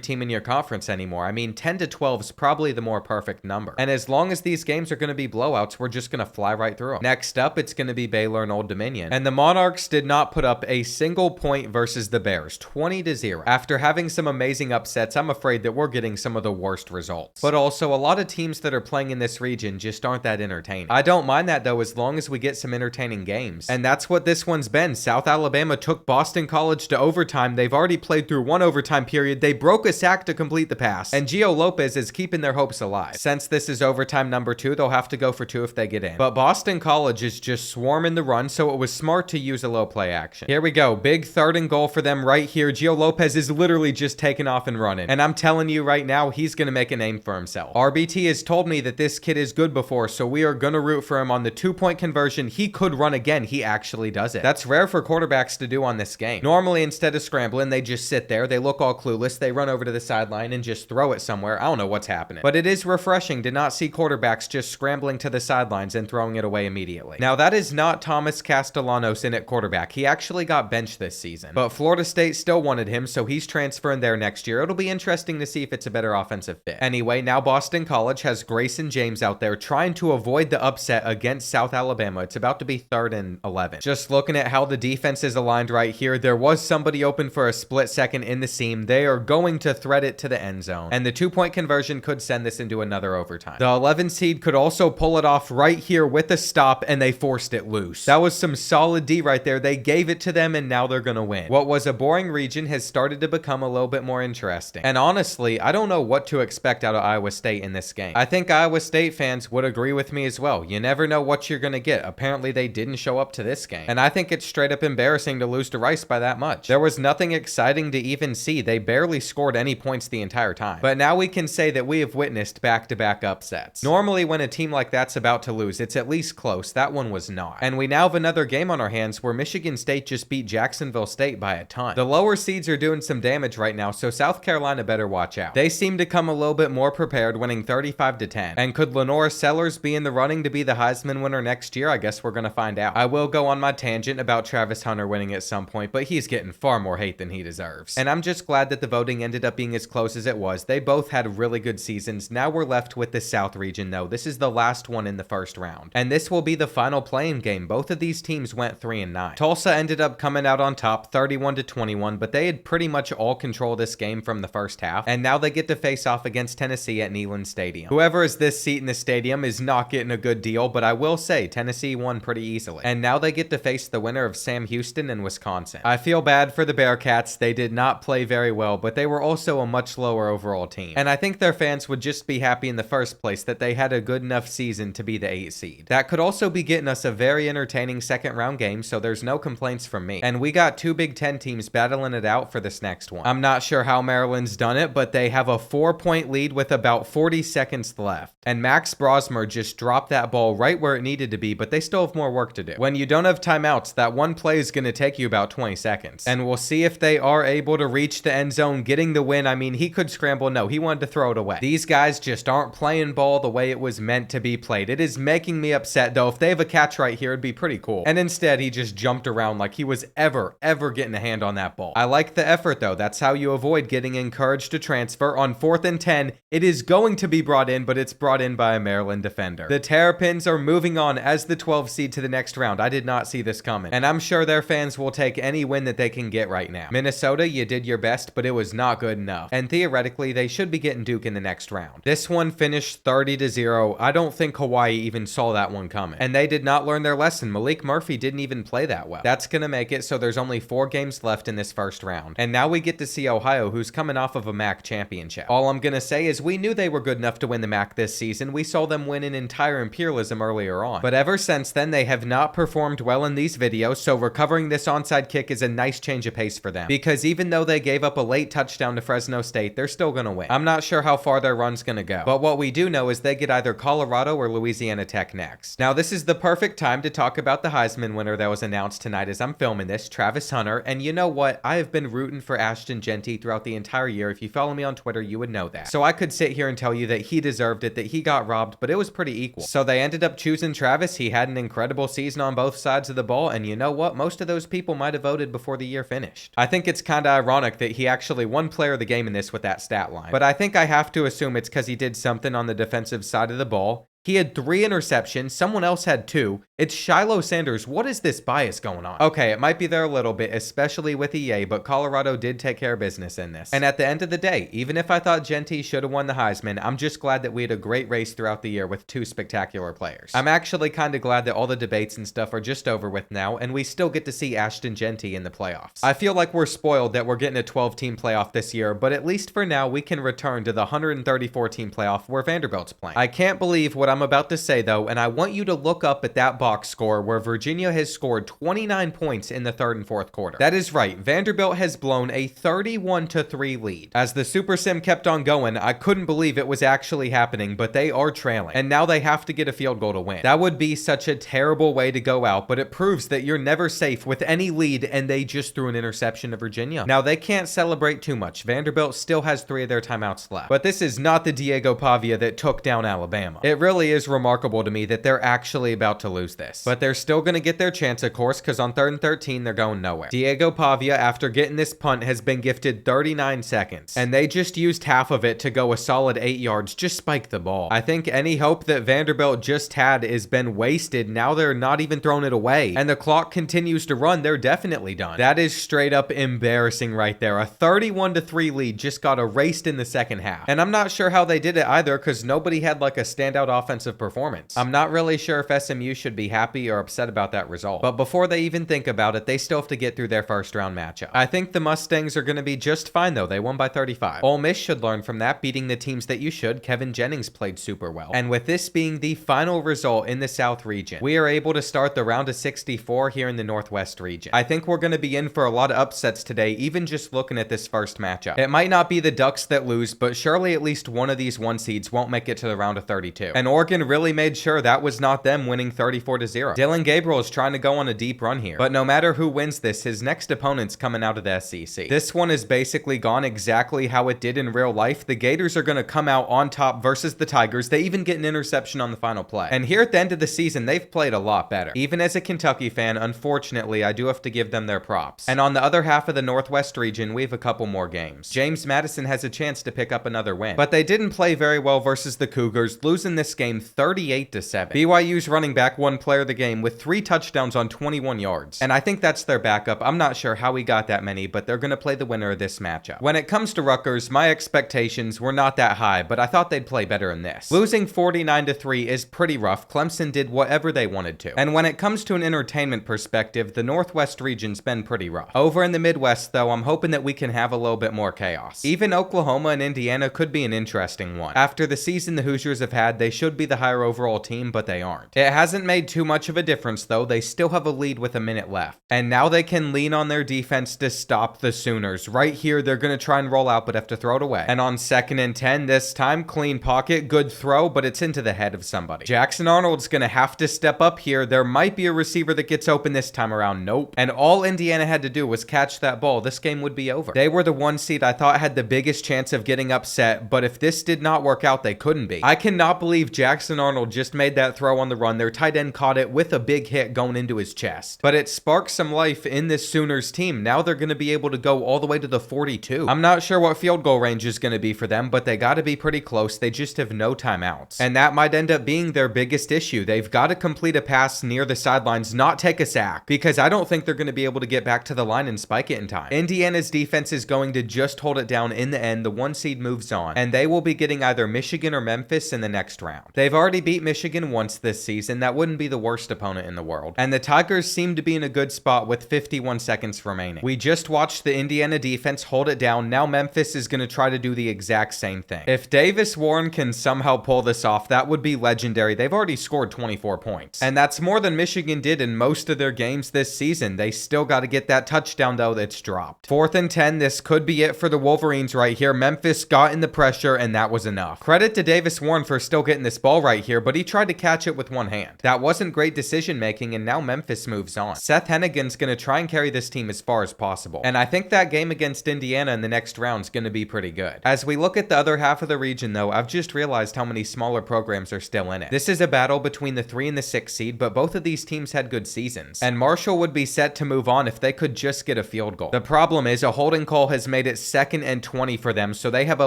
Speaker 1: team in your conference anymore. I mean, 10 to 12 is probably the more perfect number. And as long as these games are going to be blowouts, we're just going to fly right through them. Next up, it's going to be Baylor and Old Dominion. And the Monarchs did not put up a single point versus the Bears, 20-0. After having some amazing upsets, I'm afraid that we're getting some of the worst results. But also, a lot of teams that are playing in this region just aren't that entertaining. I don't mind that though, as long as we get some entertaining games. And that's what this one's been. South Alabama took Boston College to overtime. They've already played through one overtime period. They broke a sack to complete the pass. And Gio Lopez is keeping their hopes alive. Since this is overtime number 2, they'll have to go for 2 if they get in. But Boston College is just swarming the run, so it was smart to use a low play action. Here we go. Big 3rd and goal for them right here. Gio Lopez is literally just taking off and running. And I'm telling you right now, he's going to make a name for himself. RBT has told me that this kid is good before, so we are going to root for him on the 2-point conversion. He could run again. He actually does it. That's rare for quarterbacks to do on this game. Normally, instead of scrambling, they just sit there. They look all clueless. They run over to the sideline and just throw it somewhere. I don't know what's happening. But it is refreshing to not see quarterbacks just scrambling to the sidelines and throwing it away immediately. Now, that is not Thomas Castellanos in at quarterback. He actually got benched this season. But Florida State still wanted him, so he's transferring there next year. It'll be interesting to see if it's a better offensive fit. Anyway, now Boston College has Grayson James out there trying to avoid the upset against South Alabama. It's about to be 3rd and 11. Just looking at how the defense is aligned right here, there was somebody open for a split second in the seam. They are going to thread it to the end zone. And the 2-point conversion could send this into another overtime. The 11 seed could also pull it off right here with a stop, and they forced it loose. That was some solid D right there. They gave it to them, and now they're going to win. What was a boring region has started to become a little bit more interesting. And honestly, I don't know what to expect out of Iowa State in this game. I think Iowa State fans would agree with me as well. You never know what you're going to get. Apparently, they didn't show up to this game. And I think it's straight up embarrassing to lose to Rice by that much. There was nothing exciting to even see. They barely scored any points the entire time. But now we can say that we have witnessed back-to-back upsets. Normally, when a team like that's about to lose, it's at least close. That one was not. And we now have another game on our hands where Michigan State just beat Jacksonville State by a ton. The lower seeds are doing some damage right now, so South Carolina better watch out. They seem to come a little bit more prepared, winning 35-10. And could Lenora Sellers be in the running to be the Heisman winner next year? I guess we're going to find out. I will go on my tangent about Travis Hunter winning at some point, but he's getting far more hate than he deserves. And I'm just glad that the voting ended up being as close as it was. They both had really good seasons. Now we're left with the South region though. This is the last one in the first round. And this will be the final play-in game. Both of these teams went 3-9. Tulsa ended up coming out on top 31-21, but they had pretty much all control of this game from the first half. And now they get to face off against Tennessee at Neyland Stadium. Whoever is this seat in the stadium is not getting a good deal, but I will say Tennessee won pretty easily. And now they get to face the winner of Sam Houston and Wisconsin. I feel bad for the Bearcats. They did not play very well, but they were also a much lower overall team. And I think their fans would just be happy in the first place that they had a good enough season to be the 8 seed. That could also be getting us a very entertaining second round game, so there's no complaints from me. And we got 2 Big Ten teams battling it out for this next one. I'm not sure how Maryland's done it, but they have a 4-point lead with about 40 seconds left. And Max Brosmer just dropped that ball right where it needed to be, but they still have more work to do. When you don't have timeouts, that one play is going to take you about 20 seconds. And we'll see if they are able to reach the end zone, getting the win. I mean, he could scramble. No, he wanted to throw it away. These guys just aren't playing ball the way it was meant to be played. It is making me upset, though. If they have a catch right here, it'd be pretty cool. And instead, he just jumped around like he was ever getting a hand on that ball. I like the effort, though. That's how you avoid getting encouraged to transfer. On 4th and 10, it is going to be brought in, but it's brought in by a Maryland defender. The Terrapins are moving on as the 12 seed to the next round. I did not see this coming. And I'm sure their fans will take any win that they can get right now. Minnesota, you did your best, but it was not good enough. And theoretically, they should be getting Duke in the next round. This one finished 30-0. I don't think Hawaii even saw that one coming. And they did not learn their lesson. Malik Murphy didn't even play that well. That's going to make it so there's only 4 games left in this first round. And now we get to see Ohio, who's coming off of a MAC championship. All I'm going to say is we knew they were good enough to win the MAC this season. We saw them win an entire Imperialism earlier on. But ever since then, they have not performed well in these videos, so recovering this onside kick is a nice change of pace for them. Because even though they gave up a late touchdown to Fresno State, they're still going to win. I'm not sure how far their run's going to go. But what we do know is they get either Colorado or Louisiana Tech next. Now, this is the perfect time to talk about the Heisman winner that was announced tonight as I'm filming this, Travis Hunter. And you know what? I have been rooting for Ashton Jeanty throughout the entire year. If you follow me on Twitter, you would know that. So I could sit here and tell you that he deserved it, that he got robbed, but it was pretty equal. So they ended up choosing Travis. He had an incredible season on both sides of the ball, and you know what? Most of those people might have voted before the year finished. I think it's kind of ironic that he actually won player of the game in this with that stat line, but I think I have to assume it's because he did something on the defensive side of the ball. He had 3 interceptions, someone else had 2. It's Shiloh Sanders. What is this bias going on? Okay, it might be there a little bit, especially with EA, but Colorado did take care of business in this. And at the end of the day, even if I thought Genty should have won the Heisman, I'm just glad that we had a great race throughout the year with 2 spectacular players. I'm actually kind of glad that all the debates and stuff are just over with now, and we still get to see Ashton Genty in the playoffs. I feel like we're spoiled that we're getting a 12-team playoff this year, but at least for now, we can return to the 134-team playoff where Vanderbilt's playing. I can't believe what I'm about to say though, and I want you to look up at that box score where Virginia has scored 29 points in the 3rd and 4th quarter. That is right, Vanderbilt has blown a 31-3 lead. As the Super Sim kept on going, I couldn't believe it was actually happening, but they are trailing, and now they have to get a field goal to win. That would be such a terrible way to go out, but it proves that you're never safe with any lead, and they just threw an interception to Virginia. Now they can't celebrate too much. Vanderbilt still has 3 of their timeouts left, but this is not the Diego Pavia that took down Alabama. It really is remarkable to me that they're actually about to lose this. But they're still going to get their chance, of course, because on 3rd and 13, they're going nowhere. Diego Pavia, after getting this punt, has been gifted 39 seconds. And they just used half of it to go a solid 8 yards, just spike the ball. I think any hope that Vanderbilt just had has been wasted. Now they're not even throwing it away. And the clock continues to run. They're definitely done. That is straight up embarrassing right there. A 31-3 lead just got erased in the second half. And I'm not sure how they did it either, because nobody had like a standout offensive performance. I'm not really sure if SMU should be happy or upset about that result. But before they even think about it, they still have to get through their first round matchup. I think the Mustangs are going to be just fine though. They won by 35. Ole Miss should learn from that, beating the teams that you should. Kevin Jennings played super well. And with this being the final result in the South region, we are able to start the round of 64 here in the Northwest region. I think we're going to be in for a lot of upsets today, even just looking at this first matchup. It might not be the Ducks that lose, but surely at least one of these 1 seeds won't make it to the round of 32. And Oregon really made sure that was not them winning 34-0. Dylan Gabriel is trying to go on a deep run here, but no matter who wins this, his next opponent's coming out of the SEC. This one has basically gone exactly how it did in real life. The Gators are going to come out on top versus the Tigers. They even get an interception on the final play. And here at the end of the season, they've played a lot better. Even as a Kentucky fan, unfortunately, I do have to give them their props. And on the other half of the Northwest region, we have a couple more games. James Madison has a chance to pick up another win, but they didn't play very well versus the Cougars, losing this game 38-7. BYU's running back won player of the game with 3 touchdowns on 21 yards. And I think that's their backup. I'm not sure how he got that many, but they're going to play the winner of this matchup. When it comes to Rutgers, my expectations were not that high, but I thought they'd play better in this. Losing 49-3 is pretty rough. Clemson did whatever they wanted to. And when it comes to an entertainment perspective, the Northwest region's been pretty rough. Over in the Midwest, though, I'm hoping that we can have a little bit more chaos. Even Oklahoma and Indiana could be an interesting one. After the season the Hoosiers have had, they should be the higher overall team, but they aren't. It hasn't made too much of a difference, though. They still have a lead with a minute left. And now they can lean on their defense to stop the Sooners. Right here, they're going to try and roll out, but have to throw it away. And on 2nd and 10, this time, clean pocket, good throw, but it's into the head of somebody. Jackson Arnold's going to have to step up here. There might be a receiver that gets open this time around. Nope. And all Indiana had to do was catch that ball. This game would be over. They were the 1 seed I thought had the biggest chance of getting upset, but if this did not work out, they couldn't be. I cannot believe Jackson Arnold just made that throw on the run. Their tight end caught it with a big hit going into his chest. But it sparked some life in this Sooners team. Now they're going to be able to go all the way to the 42. I'm not sure what field goal range is going to be for them, but they got to be pretty close. They just have no timeouts. And that might end up being their biggest issue. They've got to complete a pass near the sidelines, not take a sack, because I don't think they're going to be able to get back to the line and spike it in time. Indiana's defense is going to just hold it down in the end. The 1 seed moves on, and they will be getting either Michigan or Memphis in the next round. They've already beat Michigan once this season. That wouldn't be the worst opponent in the world. And the Tigers seem to be in a good spot with 51 seconds remaining. We just watched the Indiana defense hold it down. Now Memphis is going to try to do the exact same thing. If Davis Warren can somehow pull this off, that would be legendary. They've already scored 24 points. And that's more than Michigan did in most of their games this season. They still got to get that touchdown, though, that's dropped. 4th and 10, this could be it for the Wolverines right here. Memphis got in the pressure, and that was enough. Credit to Davis Warren for still getting this ball right here, but he tried to catch it with one hand. That wasn't great decision making, and now Memphis moves on. Seth Hennigan's going to try and carry this team as far as possible, and I think that game against Indiana in the next round is going to be pretty good. As we look at the other half of the region though, I've just realized how many smaller programs are still in it. This is a battle between the 3 and the 6 seed, but both of these teams had good seasons, and Marshall would be set to move on if they could just get a field goal. The problem is a holding call has made it 2nd and 20 for them, so they have a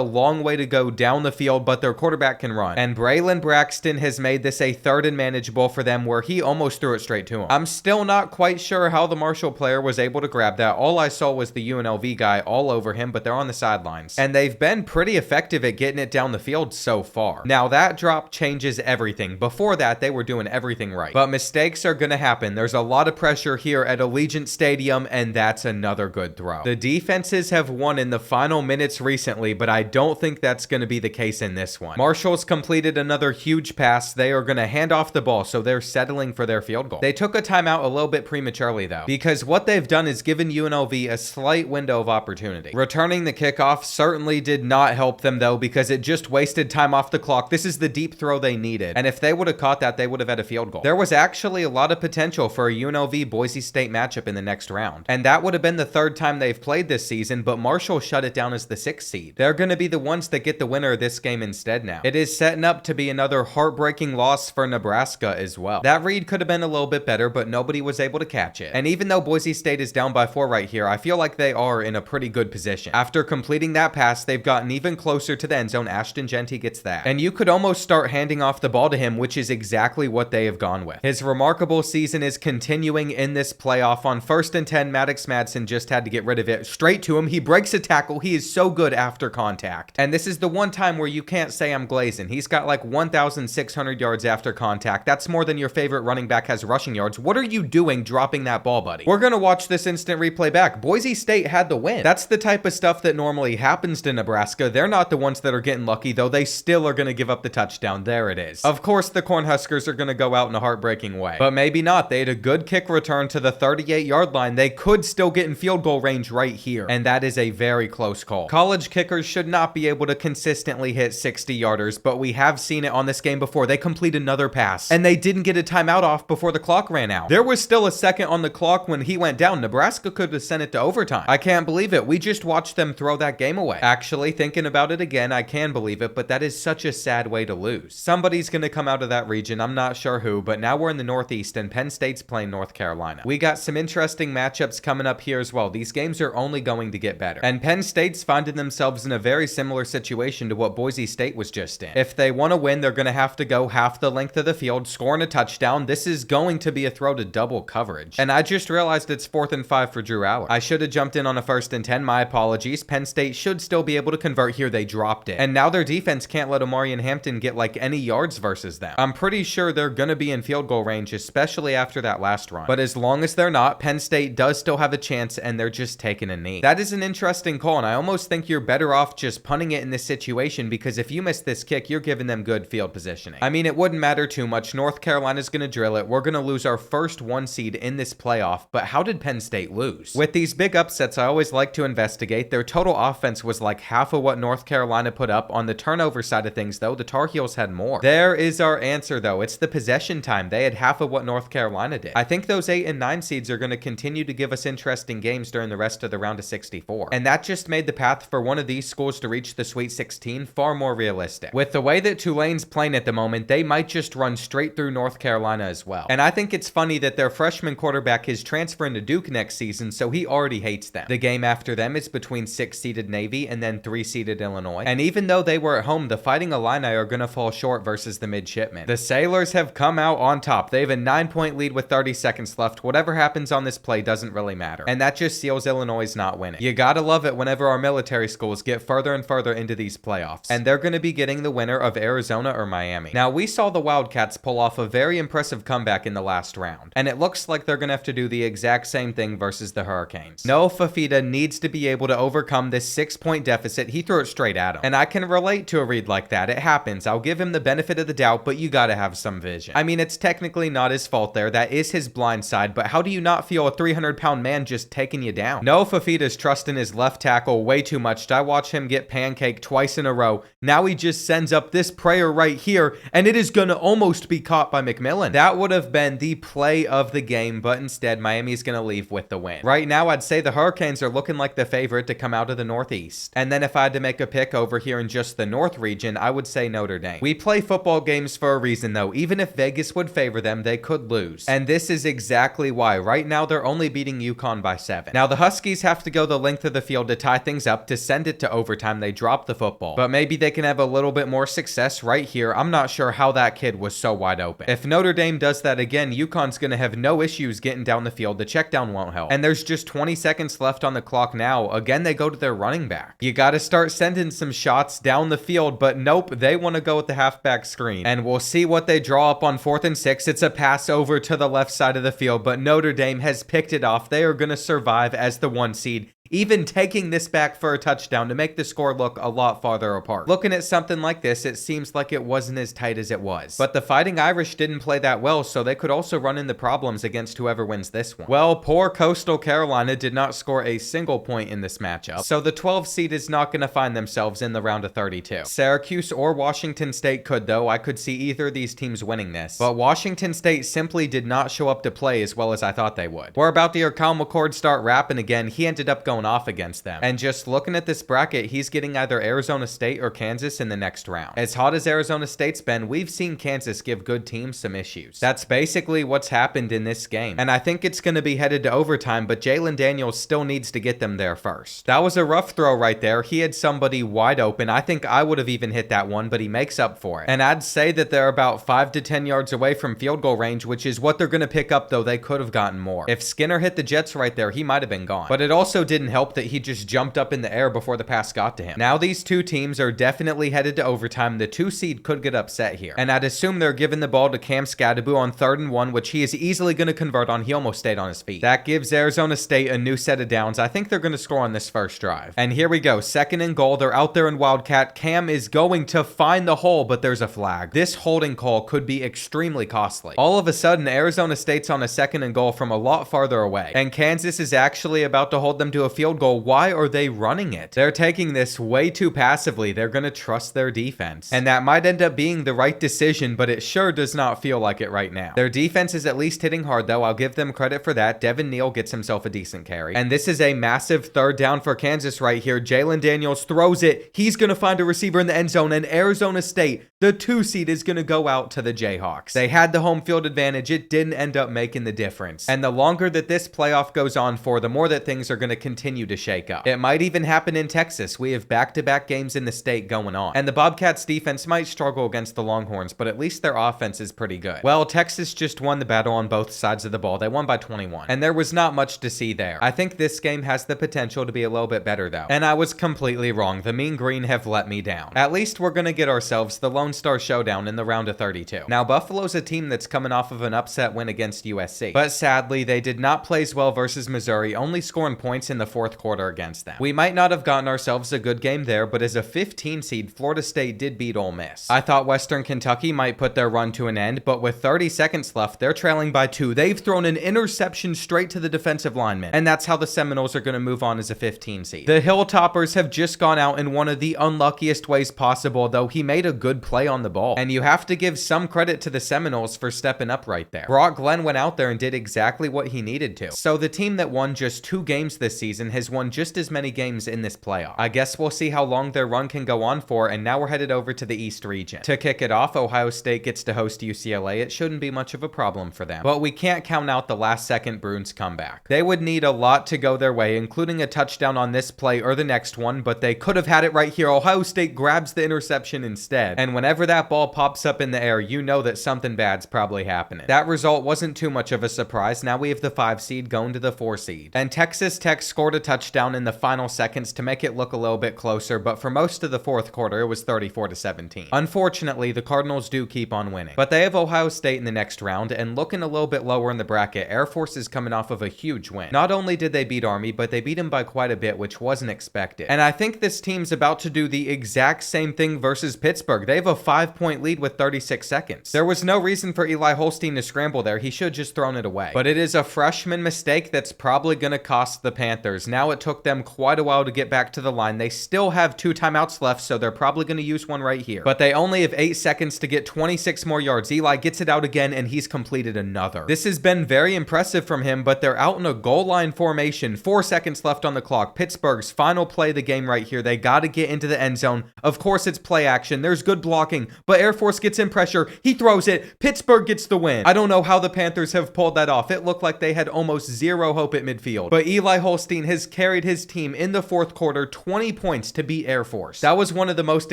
Speaker 1: long way to go down the field, but their quarterback can run. And Braylon Braxton has made this a 3rd and manageable for them, where he almost threw it straight to him. I'm still not quite sure how the Marshall player was able to grab that. All I saw was the UNLV guy all over him, but they're on the sidelines. And they've been pretty effective at getting it down the field so far. Now that drop changes everything. Before that, they were doing everything right. But mistakes are going to happen. There's a lot of pressure here at Allegiant Stadium, and that's another good throw. The defenses have won in the final minutes recently, but I don't think that's going to be the case in this one. Marshall's completed another huge pass. They are going to hand off the ball, so they're settling for their field goal. They took a timeout a little bit prematurely though, because what they've done is given UNLV a slight window of opportunity. Returning the kickoff certainly did not help them though, because it just wasted time off the clock. This is the deep throw they needed, and if they would have caught that, they would have had a field goal. There was actually a lot of potential for a UNLV Boise State matchup in the next round, and that would have been the 3rd time they've played this season, but Marshall shut it down as the 6th seed. They're going to be the ones that get the winner of this game instead now. It is setting up to be another heartbreaking loss for Nebraska as well. That read could have been a little bit better, but nobody was able to catch it. And even though Boise State is down by 4 right here, I feel like they are in a pretty good position. After completing that pass, they've gotten even closer to the end zone. Ashton Genty gets that. And you could almost start handing off the ball to him, which is exactly what they have gone with. His remarkable season is continuing in this playoff. On 1st and 10, Maddox Madsen just had to get rid of it straight to him. He breaks a tackle. He is so good after contact. And this is the one time where you can't say I'm glazing. He's got like 1,600 yards after contact. That's more than your favorite running back has rushing yards. What are you doing dropping that ball, buddy? We're going to watch this instant replay back. Boise State had the win. That's the type of stuff that normally happens to Nebraska. They're not the ones that are getting lucky, though. They still are going to give up the touchdown. There it is. Of course, the Cornhuskers are going to go out in a heartbreaking way, but maybe not. They had a good kick return to the 38-yard line. They could still get in field goal range right here, and that is a very close call. College kickers should not be able to consistently hit 60-yarders, but we have seen it on this game before. They complete another pass, and they didn't get a timeout off before the clock ran out. There was still a second on the clock when he went down. Nebraska could have sent it to overtime. I can't believe it. We just watched them throw that game away. Actually, thinking about it again, I can believe it, but that is such a sad way to lose. Somebody's going to come out of that region. I'm not sure who, but now we're in the Northeast, and Penn State's playing North Carolina. We got some interesting matchups coming up here as well. These games are only going to get better, and Penn State's finding themselves in a very similar situation to what Boise State was just in. If they want to win, they're going to have to go half the length of the field, scoring a touchdown. This is going to be a throw to double coverage, and I just realized it's 4th and 5 for Drew Allar. I should have jumped in on a 1st and 10. My apologies. Penn State should still be able to convert here. They dropped it, and now their defense can't let Omarion Hampton get like any yards versus them. I'm pretty sure they're going to be in field goal range, especially after that last run, but as long as they're not, Penn State does still have a chance, and they're just taking a knee. That is an interesting call, and I almost think you're better off just punting it in this situation, because if you miss this kick, you're giving them good field positioning. I mean, it wouldn't matter too much. North Carolina's going to drill it. We're going to lose our first 1 seed in this playoff, but how did Penn State lose? With these big upsets, I always like to investigate. Their total offense was like half of what North Carolina put up. On the turnover side of things, though, the Tar Heels had more. There is our answer, though. It's the possession time. They had half of what North Carolina did. I think those 8 and 9 seeds are going to continue to give us interesting games during the rest of the round of 64, and that just made the path for one of these schools to reach the Sweet 16 far more realistic. With the way that Tulane's playing at the moment, they might just run straight through North Carolina as well. And I think it's funny that their freshman quarterback is transferring to Duke next season, so he already hates them. The game after them is between 6-seeded Navy and then 3-seeded Illinois, and even though they were at home, the Fighting Illini are going to fall short versus the Midshipmen. The Sailors have come out on top. They have a 9-point lead with 30 seconds left. Whatever happens on this play doesn't really matter, and that just seals Illinois' not winning. You gotta love it whenever our military schools get further and further into these playoffs, and they're going to be getting the winner of Arizona or Miami. Now, we saw the Wildcats pull off a very impressive comeback in the last round, and it looks like they're going to have to do the exact same thing versus the Hurricanes. Noah Fafita needs to be able to overcome this 6-point deficit. He threw it straight at him, and I can relate to a read like that. It happens. I'll give him the benefit of the doubt, but you gotta have some vision. I mean, it's technically not his fault there. That is his blind side, but how do you not feel a 300-pound man just taking you down? Noah Fafita's trusting his left tackle way too much. I watch him get pancaked twice in a row. Now he just sends up this prayer right right here, and it is going to almost be caught by McMillan. That would have been the play of the game, but instead Miami's going to leave with the win. Right now, I'd say the Hurricanes are looking like the favorite to come out of the Northeast. And then if I had to make a pick over here in just the North region, I would say Notre Dame. We play football games for a reason though. Even if Vegas would favor them, they could lose. And this is exactly why. Right now, they're only beating UConn by 7. Now, the Huskies have to go the length of the field to tie things up. To send it to overtime, they drop the football. But maybe they can have a little bit more success right here. I'm not sure how that kid was so wide open. If Notre Dame does that again, UConn's going to have no issues getting down the field. The check down won't help. And there's just 20 seconds left on the clock now. Again, they go to their running back. You got to start sending some shots down the field, but nope, they want to go with the halfback screen. And we'll see what they draw up on 4th and 6. It's a pass over to the left side of the field, but Notre Dame has picked it off. They are going to survive as the 1 seed, even taking this back for a touchdown to make the score look a lot farther apart. Looking at something like this, it seems like it wasn't as tight as it was. But the Fighting Irish didn't play that well, so they could also run into problems against whoever wins this one. Well, poor Coastal Carolina did not score a single point in this matchup, so the 12 seed is not going to find themselves in the round of 32. Syracuse or Washington State could though. I could see either of these teams winning this, but Washington State simply did not show up to play as well as I thought they would. We're about to hear Kyle McCord start rapping again. He ended up going off against them. And just looking at this bracket, he's getting either Arizona State or Kansas in the next round. As hot as Arizona State's been, we've seen Kansas give good teams some issues. That's basically what's happened in this game. And I think it's going to be headed to overtime, but Jalen Daniels still needs to get them there first. That was a rough throw right there. He had somebody wide open. I think I would have even hit that one, but he makes up for it. And I'd say that they're about 5 to 10 yards away from field goal range, which is what they're going to pick up, though they could have gotten more. If Skinner hit the Jets right there, he might have been gone. But it also didn't help that he just jumped up in the air before the pass got to him. Now these two teams are definitely headed to overtime. The 2 seed could get upset here. And I'd assume they're giving the ball to Cam Scadaboo on 3rd and 1, which he is easily going to convert on. He almost stayed on his feet. That gives Arizona State a new set of downs. I think they're going to score on this first drive. And here we go. 2nd and goal. They're out there in Wildcat. Cam is going to find the hole, but there's a flag. This holding call could be extremely costly. All of a sudden, Arizona State's on a 2nd and goal from a lot farther away. And Kansas is actually about to hold them to a field goal. Why are they running it? They're taking this way too passively. They're going to trust their defense. And that might end up being the right decision, but it sure does not feel like it right now. Their defense is at least hitting hard, though. I'll give them credit for that. Devin Neal gets himself a decent carry. And this is a massive 3rd down for Kansas right here. Jalen Daniels throws it. He's going to find a receiver in the end zone, and Arizona State, the 2 seed, is going to go out to the Jayhawks. They had the home field advantage. It didn't end up making the difference. And the longer that this playoff goes on for, the more that things are going to continue to shake up. It might even happen in Texas. We have back-to-back games in the state going on. And the Bobcats defense might struggle against the Longhorns, but at least their offense is pretty good. Well, Texas just won the battle on both sides of the ball. They won by 21. And there was not much to see there. I think this game has the potential to be a little bit better though. And I was completely wrong. The Mean Green have let me down. At least we're going to get ourselves the Lone Star Showdown in the round of 32. Now, Buffalo's a team that's coming off of an upset win against USC. But sadly, they did not play as well versus Missouri, only scoring points in the 4th quarter against them. We might not have gotten ourselves a good game there, but as a 15 seed, Florida State did beat Ole Miss. I thought Western Kentucky might put their run to an end, but with 30 seconds left, they're trailing by 2. They've thrown an interception straight to the defensive lineman, and that's how the Seminoles are going to move on as a 15 seed. The Hilltoppers have just gone out in one of the unluckiest ways possible, though he made a good play on the ball, and you have to give some credit to the Seminoles for stepping up right there. Brock Glenn went out there and did exactly what he needed to. So the team that won just 2 games this season has won just as many games in this playoff. I guess we'll see how long their run can go on for, and now we're headed over to the East region. To kick it off, Ohio State gets to host UCLA. It shouldn't be much of a problem for them, but we can't count out the last-second Bruins comeback. They would need a lot to go their way, including a touchdown on this play or the next one, but they could have had it right here. Ohio State grabs the interception instead, and whenever that ball pops up in the air, you know that something bad's probably happening. That result wasn't too much of a surprise. Now we have the 5 seed going to the 4 seed. And Texas Tech scored a touchdown in the final seconds to make it look a little bit closer, but for most of the 4th quarter, it was 34-17. Unfortunately, the Cardinals do keep on winning, but they have Ohio State in the next round, and looking a little bit lower in the bracket, Air Force is coming off of a huge win. Not only did they beat Army, but they beat him by quite a bit, which wasn't expected. And I think this team's about to do the exact same thing versus Pittsburgh. They have a a 5-point lead with 36 seconds. There was no reason for Eli Holstein to scramble there. He should just thrown it away. But it is a freshman mistake that's probably going to cost the Panthers. Now it took them quite a while to get back to the line. They still have 2 timeouts left, so they're probably going to use one right here. But they only have 8 seconds to get 26 more yards. Eli gets it out again, and he's completed another. This has been very impressive from him, but they're out in a goal line formation. 4 seconds left on the clock. Pittsburgh's final play of the game right here. They got to get into the end zone. Of course, it's play action. There's good blocking, but Air Force gets in pressure. He throws it. Pittsburgh gets the win. I don't know how the Panthers have pulled that off. It looked like they had almost zero hope at midfield. But Eli Holstein has carried his team in the fourth quarter 20 points to beat Air Force. That was one of the most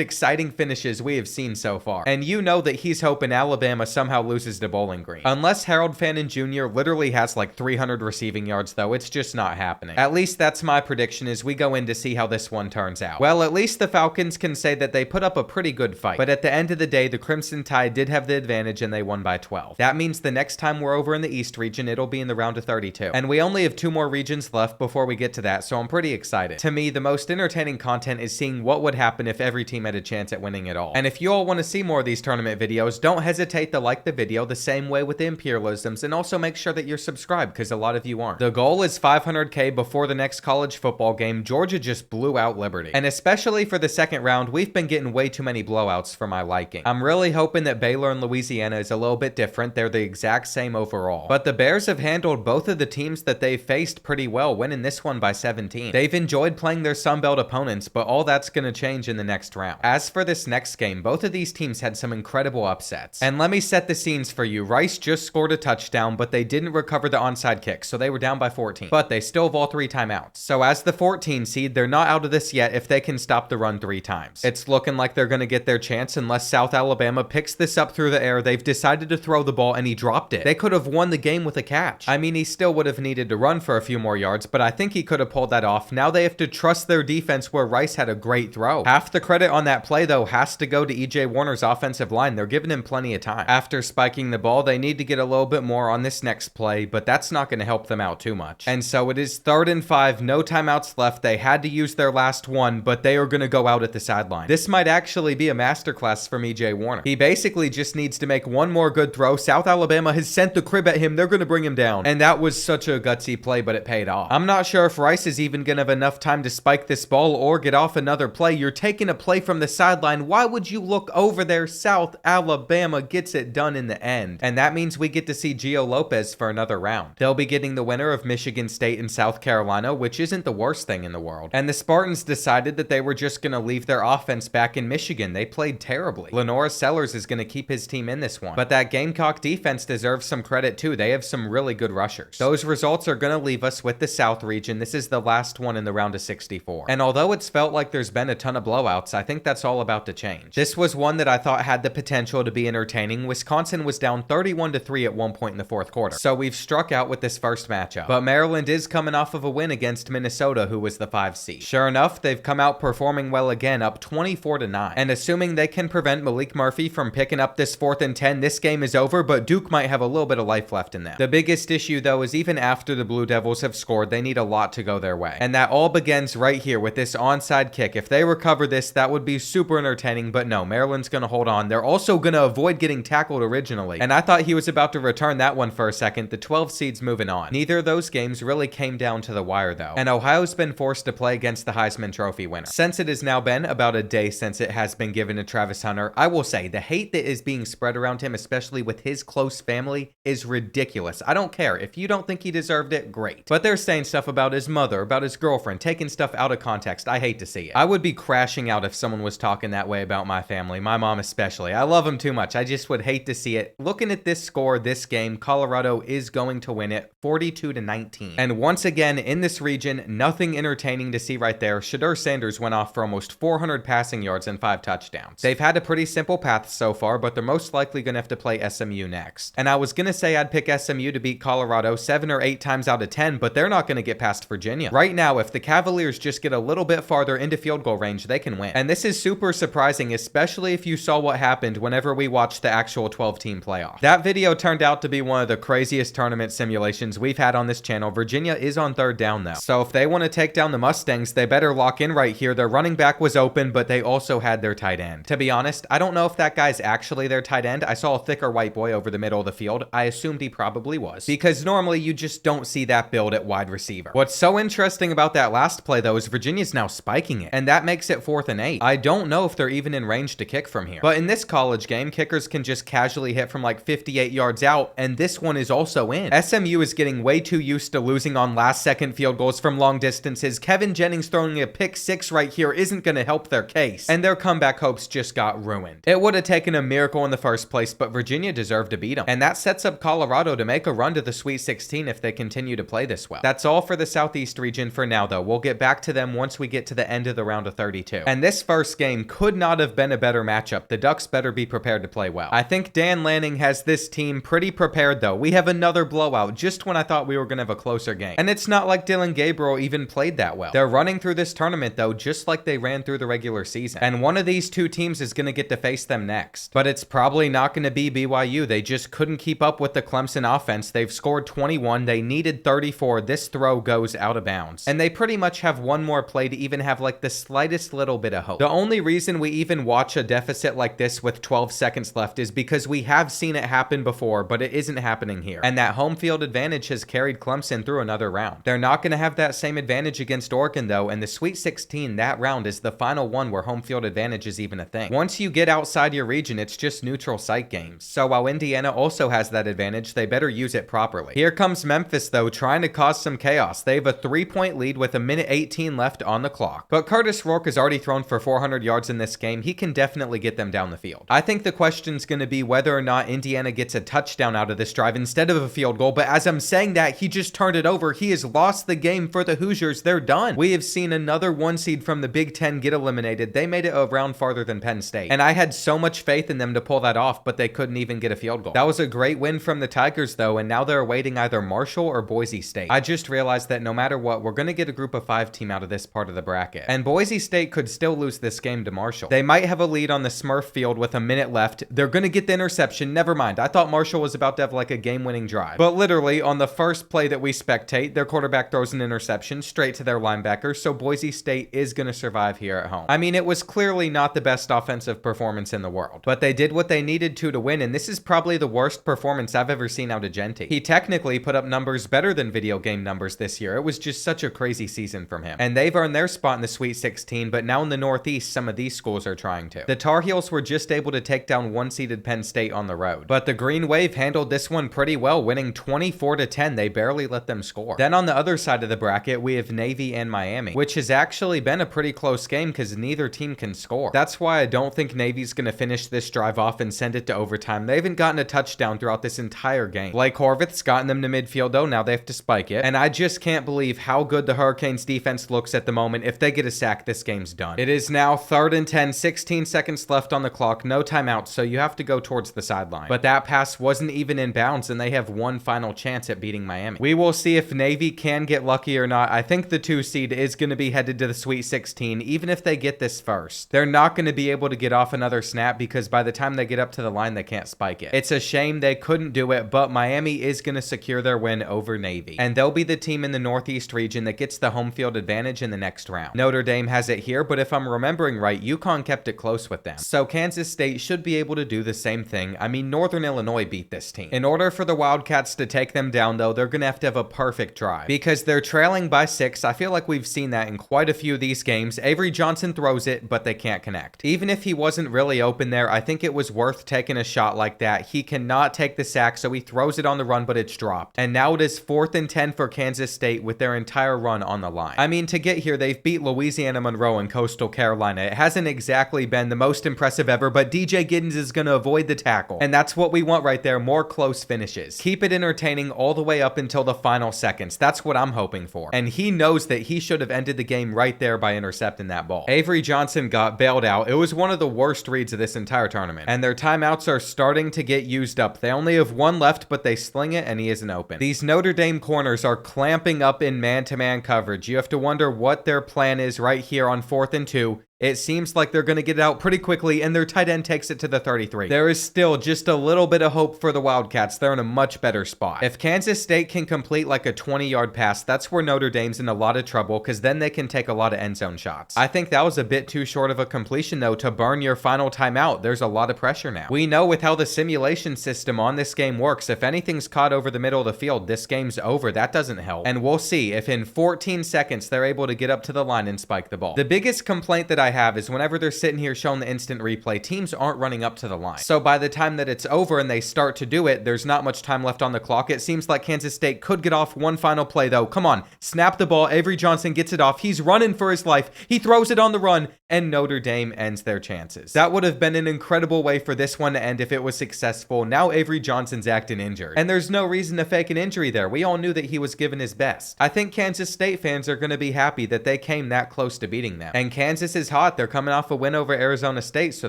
Speaker 1: exciting finishes we have seen so far. And you know that he's hoping Alabama somehow loses to Bowling Green. Unless Harold Fannin Jr. literally has like 300 receiving yards though, it's just not happening. At least that's my prediction as we go in to see how this one turns out. Well, at least the Falcons can say that they put up a pretty good fight. But at the end of the day, the Crimson Tide did have the advantage and they won by 12. That means the next time we're over in the East region, it'll be in the round of 32. And we only have 2 more regions left before we get to that, so I'm pretty excited. To me, the most entertaining content is seeing what would happen if every team had a chance at winning it all. And if you all want to see more of these tournament videos, don't hesitate to like the video the same way with the imperialisms, and also make sure that you're subscribed because a lot of you aren't. The goal is 500K before the next college football game. Georgia just blew out Liberty. And especially for the second round, we've been getting way too many blowouts for my liking. I'm really hoping that Baylor and Louisiana is a little bit different. They're the exact same overall. But the Bears have handled both of the teams that they've faced pretty well, winning this one by 17. They've enjoyed playing their Sun Belt opponents, but all that's going to change in the next round. As for this next game, both of these teams had some incredible upsets. And let me set the scenes for you. Rice just scored a touchdown, but they didn't recover the onside kick, so they were down by 14. But they still have all 3 timeouts. So as the 14 seed, they're not out of this yet if they can stop the run 3 times. It's looking like they're going to get their chance unless South Alabama picks this up through the air. They've decided to throw the ball and he dropped it. They could have won the game with a catch. I mean, he still would have needed to run for a few more yards, but I think he could have pulled that off. Now they have to trust their defense where Rice had a great throw. Half the credit on that play though has to go to EJ Warner's offensive line. They're giving him plenty of time. After spiking the ball, they need to get a little bit more on this next play, but that's not going to help them out too much. And so it is 3rd and 5, no timeouts left. They had to use their last one, but they are going to go out at the sideline. This might actually be a masterclass from EJ Warner. He basically just needs to make one more good throw. South Alabama has sent the crib at him. They're going to bring him down. And that was such a gutsy play, but it paid off. I'm not sure if Rice is even going to have enough time to spike this ball or get off another play. You're taking a play from the sideline. Why would you look over there? South Alabama gets it done in the end. And that means we get to see Gio Lopez for another round. They'll be getting the winner of Michigan State and South Carolina, which isn't the worst thing in the world. And the Spartans decided that they were just going to leave their offense back in Michigan. They played terribly. Lenora Sellers is going to keep his team in this one. But that Gamecock defense deserves some credit too. They have some really good rushers. Those results are going to leave us with the South region. This is the last one in the round of 64. And although it's felt like there's been a ton of blowouts, I think that's all about to change. This was one that I thought had the potential to be entertaining. Wisconsin was down 31-3 at one point in the fourth quarter. So we've struck out with this first matchup. But Maryland is coming off of a win against Minnesota, who was the 5 seed. Sure enough, they've come out performing well again, up 24-9. And assuming they can prevent Malik Murphy from picking up this 4th and 10, this game is over, but Duke might have a little bit of life left in them. The biggest issue though is even after the Blue Devils have scored, they need a lot to go their way. And that all begins right here with this onside kick. If they recover this, that would be super entertaining, but no, Maryland's going to hold on. They're also going to avoid getting tackled originally. And I thought he was about to return that one for a second. The 12 seeds moving on. Neither of those games really came down to the wire though. And Ohio's been forced to play against the Heisman Trophy winner. Since it has now been about a day since it has been given to Travis Hunter, I will say the hate that is being spread around him, especially with his close family, is ridiculous. I don't care. If you don't think he deserved it, great. But they're saying stuff about his mother, about his girlfriend, taking stuff out of context. I hate to see it. I would be crashing out if someone was talking that way about my family, my mom especially. I love him too much. I just would hate to see it. Looking at this score, this game, Colorado is going to win it 42-19. And once again, in this region, nothing entertaining to see right there. Shedeur Sanders went off for almost 400 passing yards and 5 touchdowns. They've had a pretty simple path so far, but they're most likely going to have to play SMU next. And I was going to say I'd pick SMU to beat Colorado 7 or 8 times out of 10, but they're not going to get past Virginia. Right now, if the Cavaliers just get a little bit farther into field goal range, they can win. And this is super surprising, especially if you saw what happened whenever we watched the actual 12-team playoff. That video turned out to be one of the craziest tournament simulations we've had on this channel. Virginia is on 3rd down though. So if they want to take down the Mustangs, they better lock in right here. Their running back was open, but they also had their tight end. To be honest, I don't know if that guy's actually their tight end. I saw a thicker white boy over the middle of the field. I assumed he probably was, because normally you just don't see that build at wide receiver. What's so interesting about that last play though is Virginia's now spiking it, and that makes it 4th and 8. I don't know if they're even in range to kick from here. But in this college game, kickers can just casually hit from like 58 yards out, and this one is also in. SMU is getting way too used to losing on last-second field goals from long distances. Kevin Jennings throwing a pick 6 right here isn't going to help their case, and their comeback hopes just got ruined. It would have taken a miracle in the first place, but Virginia deserved to beat them, and that sets up Colorado to make a run to the Sweet 16 if they continue to play this well. That's all for the Southeast region for now though. We'll get back to them once we get to the end of the round of 32. And this first game could not have been a better matchup. The Ducks better be prepared to play well. I think Dan Lanning has this team pretty prepared though. We have another blowout just when I thought we were going to have a closer game. And it's not like Dylan Gabriel even played that well. They're running through this tournament though, just like they ran through the regular season. And one of these two teams is going to get to face them next. But it's probably not going to be BYU. They just couldn't keep up with the Clemson offense. They've scored 21. They needed 34. This throw goes out of bounds. And they pretty much have one more play to even have like the slightest little bit of hope. The only reason we even watch a deficit like this with 12 seconds left is because we have seen it happen before, but it isn't happening here. And that home field advantage has carried Clemson through another round. They're not going to have that same advantage against Oregon though, and the Sweet 16, that round is the final one where home field advantage is even a thing. Once you get outside your region, it's just neutral site games. So while Indiana also has that advantage, they better use it properly. Here comes Memphis though, trying to cause some chaos. They have a 3-point lead with a minute 18 left on the clock. But Curtis Rourke has already thrown for 400 yards in this game. He can definitely get them down the field. I think the question's going to be whether or not Indiana gets a touchdown out of this drive instead of a field goal. But as I'm saying that, he just turned it over. He has lost the game for the Hoosiers. They're done. We have seen another 1 seed from the Big Ten get eliminated. They made it a round farther than Penn State. And I had so much faith in them to pull that off, but they couldn't even get a field goal. That was a great win from the Tigers though, and now they're awaiting either Marshall or Boise State. I just realized that no matter what, we're going to get a group of 5 team out of this part of the bracket. And Boise State could still lose this game to Marshall. They might have a lead on the Smurf field with a minute left. They're going to get the interception. Never mind. I thought Marshall was about to have like a game-winning drive. But literally, on the first play that we spectate, their quarterback throws an interception straight to their linebacker, so Boise State is going to survive here at home. I mean, it was clearly not the best offensive performance in the world, but they did what they needed to win, and this is probably the worst performance I've ever seen out of Genty. He technically put up numbers better than video game numbers this year. It was just such a crazy season from him. And they've earned their spot in the Sweet 16, but now in the Northeast, some of these schools are trying to. The Tar Heels were just able to take down 1-seeded Penn State on the road, but the Green Wave handled this one pretty well, winning 24-10. They barely let them score. Then on the other side of the bracket, we have Navy and Miami, which has actually been a pretty close game because neither team can score. That's why I don't think Navy's going to finish this drive off and send it to overtime. They haven't gotten a touchdown throughout this entire game. Blake Horvath's gotten them to midfield though. Now they have to spike it. And I just can't believe how good the Hurricanes defense looks at the moment. If they get a sack, this game's done. It is now 3rd and 10, 16 seconds left on the clock, no timeouts, so you have to go towards the sideline. But that pass wasn't even in bounds, and they have one final chance at beating Miami. We will see if Navy can get lucky or not. I think the 2 seed is going to be headed to the Sweet 16, even if they get this first. They're not going to be able to get off another snap because by the time they get up to the line, they can't spike it. It's a shame they couldn't do it, but Miami is going to secure their win over Navy. And they'll be the team in the Northeast region that gets the home field advantage in the next round. Notre Dame has it here, but if I'm remembering right, UConn kept it close with them. So Kansas State should be able to do the same thing. I mean, Northern Illinois beat this team. In order for the Wildcats to take them down though, they're going to have a perfect drive because they're trailing by 6. I feel like we've seen that in quite a few of these games. Avery Johnson throws it, but they can't connect. Even if he wasn't really open there, I think it was worth taking a shot like that. He cannot take the sack, so he throws it on the run, but it's dropped. And now it is 4th and 10 for Kansas State with their entire run on the line. I mean, to get here, they've beat Louisiana Monroe and Coastal Carolina. It hasn't exactly been the most impressive ever, but DJ Giddens is going to avoid the tackle. And that's what we want right there, more close finishes. Keep it entertaining all the way up until the final seconds. That's what I'm hoping for. And he knows that he should have ended the game right there by intercepting that ball. Avery Johnson got bailed out. It was one of the worst reads of this entire tournament. And their timeouts are starting to get used up. They only have 1 left, but they sling it and he isn't open. These Notre Dame corners are clamping up in man-to-man coverage. You have to wonder what their plan is right here on 4th and 2. It seems like they're going to get it out pretty quickly, and their tight end takes it to the 33. There is still just a little bit of hope for the Wildcats. They're in a much better spot. If Kansas State can complete like a 20-yard pass, that's where Notre Dame's in a lot of trouble, because then they can take a lot of end zone shots. I think that was a bit too short of a completion, though, to burn your final timeout. There's a lot of pressure now. We know with how the simulation system on this game works, if anything's caught over the middle of the field, this game's over. That doesn't help. And we'll see if in 14 seconds they're able to get up to the line and spike the ball. The biggest complaint that I have is whenever they're sitting here showing the instant replay, teams aren't running up to the line. So by the time that it's over and they start to do it, there's not much time left on the clock. It seems like Kansas State could get off one final play, though. Come on, snap the ball. Avery Johnson gets it off. He's running for his life. He throws it on the run, and Notre Dame ends their chances. That would have been an incredible way for this one to end if it was successful. Now Avery Johnson's acting injured, and there's no reason to fake an injury there. We all knew that he was given his best. I think Kansas State fans are going to be happy that they came that close to beating them. And Kansas is hot. They're coming off a win over Arizona State, so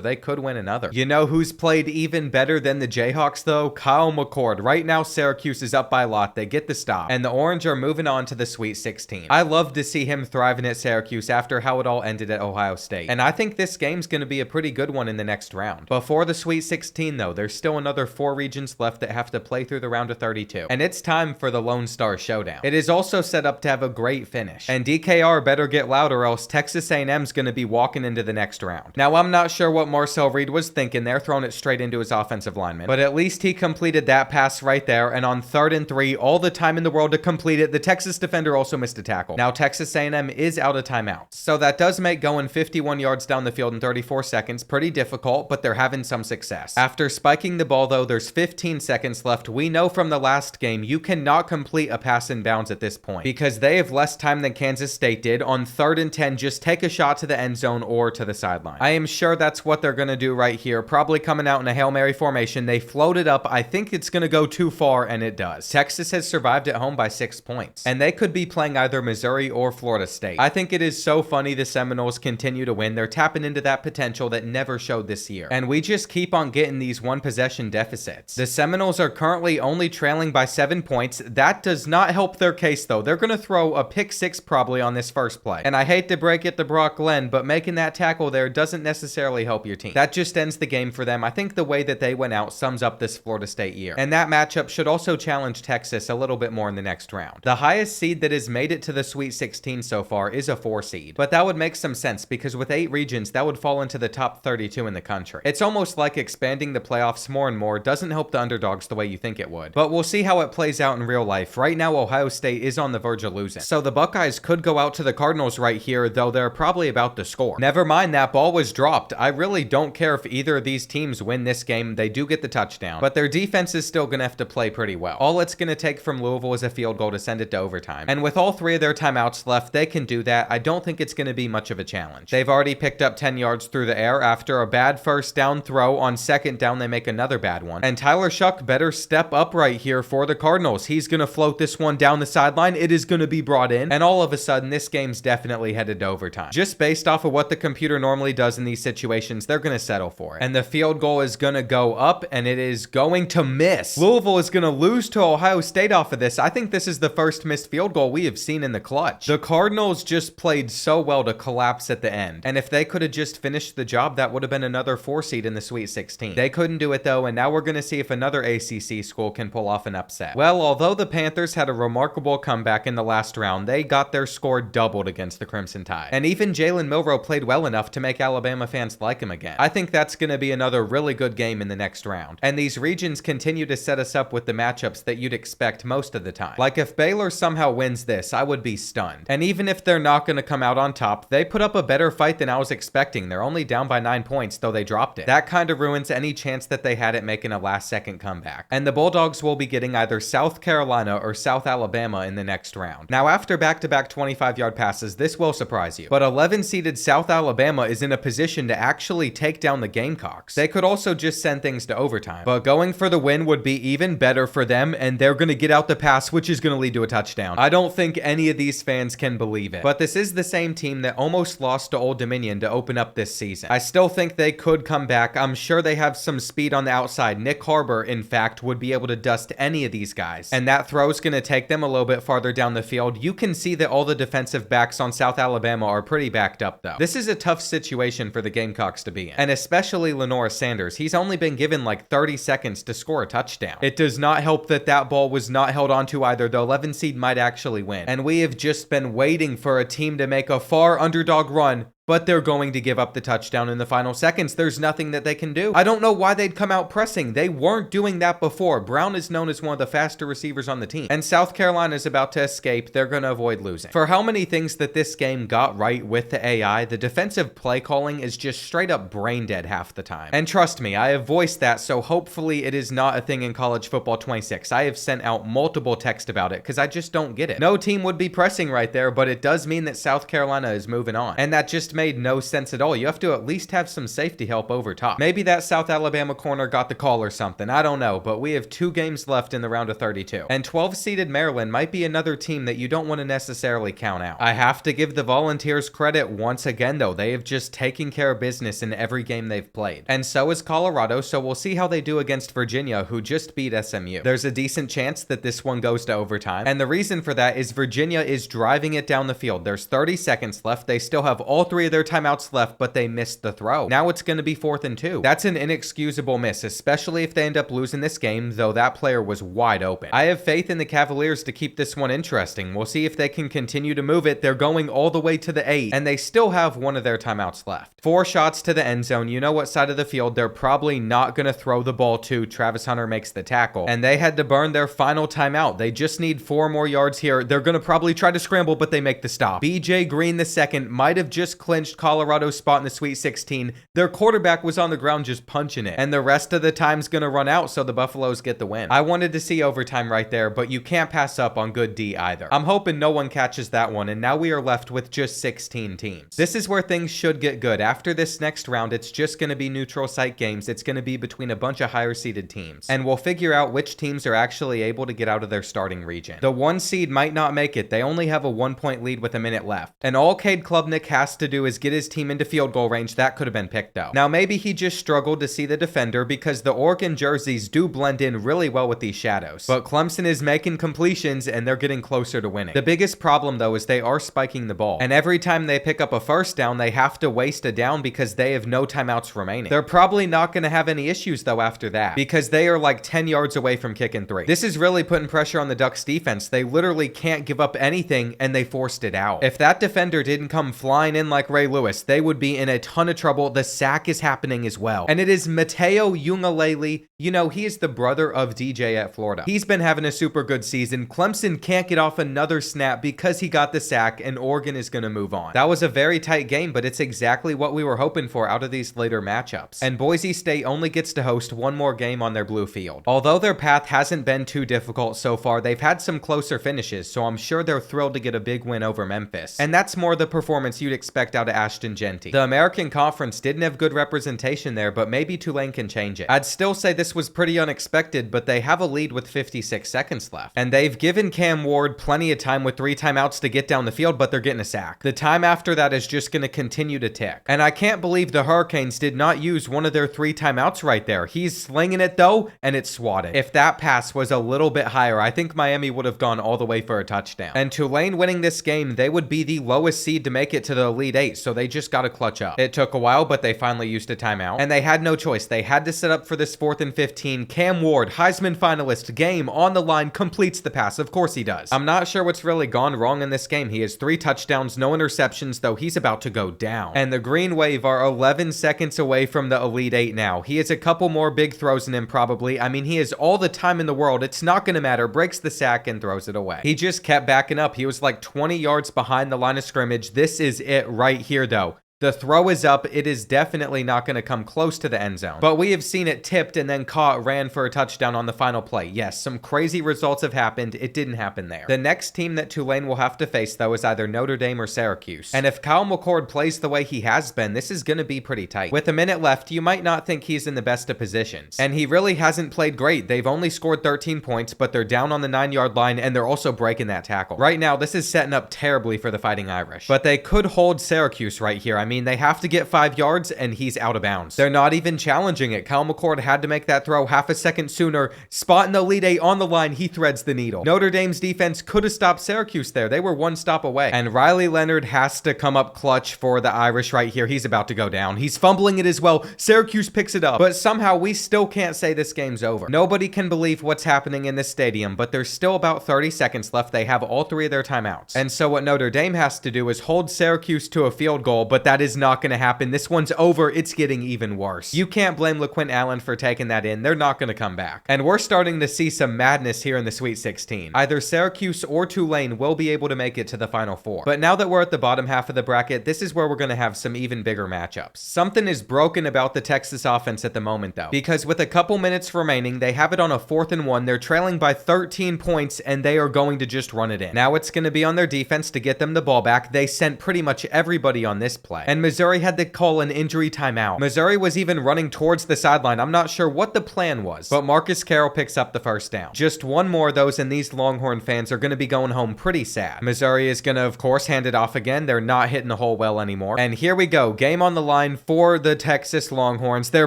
Speaker 1: they could win another. You know who's played even better than the Jayhawks, though? Kyle McCord. Right now, Syracuse is up by a lot. They get the stop, and the Orange are moving on to the Sweet 16. I love to see him thriving at Syracuse after how it all ended at Ohio State, and I think this game's going to be a pretty good one in the next round. Before the Sweet 16, though, there's still another 4 regions left that have to play through the round of 32, and it's time for the Lone Star Showdown. It is also set up to have a great finish, and DKR better get loud or else Texas A&M's going to be walking into the next round. Now, I'm not sure what Marcel Reed was thinking there, throwing it straight into his offensive lineman, but at least he completed that pass right there, and on 3rd and 3, all the time in the world to complete it, the Texas defender also missed a tackle. Now, Texas A&M is out of timeout, so that does make going 51 yards down the field in 34 seconds pretty difficult, but they're having some success. After spiking the ball, though, there's 15 seconds left. We know from the last game you cannot complete a pass in bounds at this point because they have less time than Kansas State did. On 3rd and 10, just take a shot to the end zone or to the sideline. I am sure that's what they're going to do right here, probably coming out in a Hail Mary formation. They float it up. I think it's going to go too far, and it does. Texas has survived at home by 6 points, and they could be playing either Missouri or Florida State. I think it is so funny the Seminoles continue to win. They're tapping into that potential that never showed this year, and we just keep on getting these one-possession deficits. The Seminoles are currently only trailing by 7 points. That does not help their case, though. They're going to throw a pick 6 probably on this first play, and I hate to break it to Brock Glenn, but making that tackle there doesn't necessarily help your team. That just ends the game for them. I think the way that they went out sums up this Florida State year, and that matchup should also challenge Texas a little bit more in the next round. The highest seed that has made it to the Sweet 16 so far is a 4 seed, but that would make some sense because with 8 regions, that would fall into the top 32 in the country. It's almost like expanding the playoffs more and more doesn't help the underdogs the way you think it would, but we'll see how it plays out in real life. Right now, Ohio State is on the verge of losing, so the Buckeyes could go out to the Cardinals right here, though they're probably about to score. Never mind, that ball was dropped. I really don't care if either of these teams win this game. They do get the touchdown, but their defense is still going to have to play pretty well. All it's going to take from Louisville is a field goal to send it to overtime, and with all 3 of their timeouts left, they can do that. I don't think it's going to be much of a challenge. They've already picked up 10 yards through the air after a bad first down throw. On 2nd down, they make another bad one, and Tyler Shuck better step up right here for the Cardinals. He's going to float this one down the sideline. It is going to be brought in, and all of a sudden, this game's definitely headed to overtime. Just based off of what the computer normally does in these situations, they're going to settle for it, and the field goal is going to go up, and it is going to miss. Louisville is going to lose to Ohio State off of this. I think this is the first missed field goal we have seen in the clutch. The Cardinals just played so well to collapse at the end, and if they could have just finished the job, that would have been another 4 seed in the Sweet 16. They couldn't do it, though, and now we're going to see if another ACC school can pull off an upset. Well, although the Panthers had a remarkable comeback in the last round, they got their score doubled against the Crimson Tide, and even Jalen Milroe played well enough to make Alabama fans like him again. I think that's going to be another really good game in the next round, and these regions continue to set us up with the matchups that you'd expect most of the time. Like if Baylor somehow wins this, I would be stunned, and even if they're not going to come out on top, they put up a better fight than I was expecting. They're only down by 9 points, though they dropped it. That kind of ruins any chance that they had at making a last-second comeback, and the Bulldogs will be getting either South Carolina or South Alabama in the next round. Now, after back-to-back 25-yard passes, this will surprise you, but 11-seeded South Alabama is in a position to actually take down the Gamecocks. They could also just send things to overtime, but going for the win would be even better for them, and they're going to get out the pass, which is going to lead to a touchdown. I don't think any of these fans can believe it, but this is the same team that almost lost to Old Dominion to open up this season. I still think they could come back. I'm sure they have some speed on the outside. Nick Harbor, in fact, would be able to dust any of these guys, and that throw is going to take them a little bit farther down the field. You can see that all the defensive backs on South Alabama are pretty backed up, though. This is a tough situation for the Gamecocks to be in, and especially Lenora Sanders. He's only been given like 30 seconds to score a touchdown. It does not help that that ball was not held onto either. The 11 seed might actually win, and we have just been waiting for a team to make a far underdog run, but they're going to give up the touchdown in the final seconds. There's nothing that they can do. I don't know why they'd come out pressing. They weren't doing that before. Brown is known as one of the faster receivers on the team, and South Carolina is about to escape. They're going to avoid losing. For how many things that this game got right with the AI, the defensive play calling is just straight up brain dead half the time. And trust me, I have voiced that, so hopefully it is not a thing in college football 26. I have sent out multiple texts about it because I just don't get it. No team would be pressing right there, but it does mean that South Carolina is moving on, and that just made no sense at all. You have to at least have some safety help over top. Maybe that South Alabama corner got the call or something. I don't know, but we have 2 games left in the round of 32. And 12-seeded Maryland might be another team that you don't want to necessarily count out. I have to give the Volunteers credit once again, though. They have just taken care of business in every game they've played. And so is Colorado, so we'll see how they do against Virginia, who just beat SMU. There's a decent chance that this one goes to overtime, and the reason for that is Virginia is driving it down the field. There's 30 seconds left. They still have all 3 of their timeouts left, but they missed the throw. Now it's going to be 4th and 2. That's an inexcusable miss, especially if they end up losing this game, though that player was wide open. I have faith in the Cavaliers to keep this one interesting. We'll see if they can continue to move it. They're going all the way to the 8, and they still have 1 of their timeouts left. 4 shots to the end zone. You know what side of the field they're probably not going to throw the ball to. Travis Hunter makes the tackle, and they had to burn their final timeout. They just need 4 more yards here. They're going to probably try to scramble, but they make the stop. BJ Green II might have just clinched Colorado's spot in the Sweet 16. Their quarterback was on the ground just punching it, and the rest of the time's gonna run out, so the Buffaloes get the win. I wanted to see overtime right there, but you can't pass up on good D either. I'm hoping no one catches that one, and now we are left with just 16 teams. This is where things should get good. After this next round, it's just gonna be neutral site games. It's gonna be between a bunch of higher seeded teams, and we'll figure out which teams are actually able to get out of their starting region. The 1 seed might not make it. They only have a 1-point lead with a minute left, and all Cade Klubnik has to do is get his team into field goal range. That could have been picked though. Now maybe he just struggled to see the defender because the Oregon jerseys do blend in really well with these shadows. But Clemson is making completions and they're getting closer to winning. The biggest problem though is they are spiking the ball, and every time they pick up a first down they have to waste a down because they have no timeouts remaining. They're probably not going to have any issues though after that because they are like 10 yards away from kicking 3. This is really putting pressure on the Ducks defense. They literally can't give up anything and they forced it out. If that defender didn't come flying in like Ray Lewis, they would be in a ton of trouble. The sack is happening as well, and it is Mateo Uiagalelei. You know, he is the brother of DJ at Florida. He's been having a super good season. Clemson can't get off another snap because he got the sack, and Oregon is going to move on. That was a very tight game, but it's exactly what we were hoping for out of these later matchups. And Boise State only gets to host 1 more game on their blue field. Although their path hasn't been too difficult so far, they've had some closer finishes, so I'm sure they're thrilled to get a big win over Memphis. And that's more the performance you'd expect out of Ashton Genty. The American Conference didn't have good representation there, but maybe Tulane can change it. I'd still say this was pretty unexpected, but they have a lead with 56 seconds left. And they've given Cam Ward plenty of time with 3 timeouts to get down the field, but they're getting a sack. The time after that is just going to continue to tick. And I can't believe the Hurricanes did not use one of their 3 timeouts right there. He's slinging it though, and it's swatted. If that pass was a little bit higher, I think Miami would have gone all the way for a touchdown. And Tulane winning this game, they would be the lowest seed to make it to the Elite 8, so they just got to clutch up. It took a while, but they finally used a timeout, and they had no choice. They had to set up for this 4th and 15. Cam Ward, Heisman finalist, game on the line, completes the pass. Of course he does. I'm not sure what's really gone wrong in this game. He has 3 touchdowns, no interceptions, though he's about to go down. And the Green Wave are 11 seconds away from the Elite 8 now. He has a couple more big throws in him probably. I mean, he has all the time in the world. It's not going to matter. Breaks the sack and throws it away. He just kept backing up. He was like 20 yards behind the line of scrimmage. This is it right here though. The throw is up. It is definitely not going to come close to the end zone. But we have seen it tipped and then caught, ran for a touchdown on the final play. Yes, some crazy results have happened. It didn't happen there. The next team that Tulane will have to face, though, is either Notre Dame or Syracuse. And if Kyle McCord plays the way he has been, this is going to be pretty tight. With a minute left, you might not think he's in the best of positions. And he really hasn't played great. They've only scored 13 points, but they're down on the 9-yard line, and they're also breaking that tackle. Right now, this is setting up terribly for the Fighting Irish. But they could hold Syracuse right here. I mean, they have to get 5 yards, and he's out of bounds. They're not even challenging it. Kyle McCord had to make that throw half a second sooner. Spot in the Elite Eight on the line. He threads the needle. Notre Dame's defense could have stopped Syracuse there. They were one stop away. And Riley Leonard has to come up clutch for the Irish right here. He's about to go down. He's fumbling it as well. Syracuse picks it up. But somehow we still can't say this game's over. Nobody can believe what's happening in this stadium, but there's still about 30 seconds left. They have all 3 of their timeouts. And so what Notre Dame has to do is hold Syracuse to a field goal, but that is not going to happen. This one's over. It's getting even worse. You can't blame LaQuint Allen for taking that in. They're not going to come back. And we're starting to see some madness here in the Sweet 16. Either Syracuse or Tulane will be able to make it to the Final Four. But now that we're at the bottom half of the bracket, this is where we're going to have some even bigger matchups. Something is broken about the Texas offense at the moment, though, because with a couple minutes remaining, they have it on a 4th and 1. They're trailing by 13 points, and they are going to just run it in. Now it's going to be on their defense to get them the ball back. They sent pretty much everybody on this play, and Missouri had to call an injury timeout. Missouri was even running towards the sideline. I'm not sure what the plan was, but Marcus Carroll picks up the first down. Just one more of those, and these Longhorn fans are going to be going home pretty sad. Missouri is going to, of course, hand it off again. They're not hitting the hole well anymore. And here we go. Game on the line for the Texas Longhorns. They're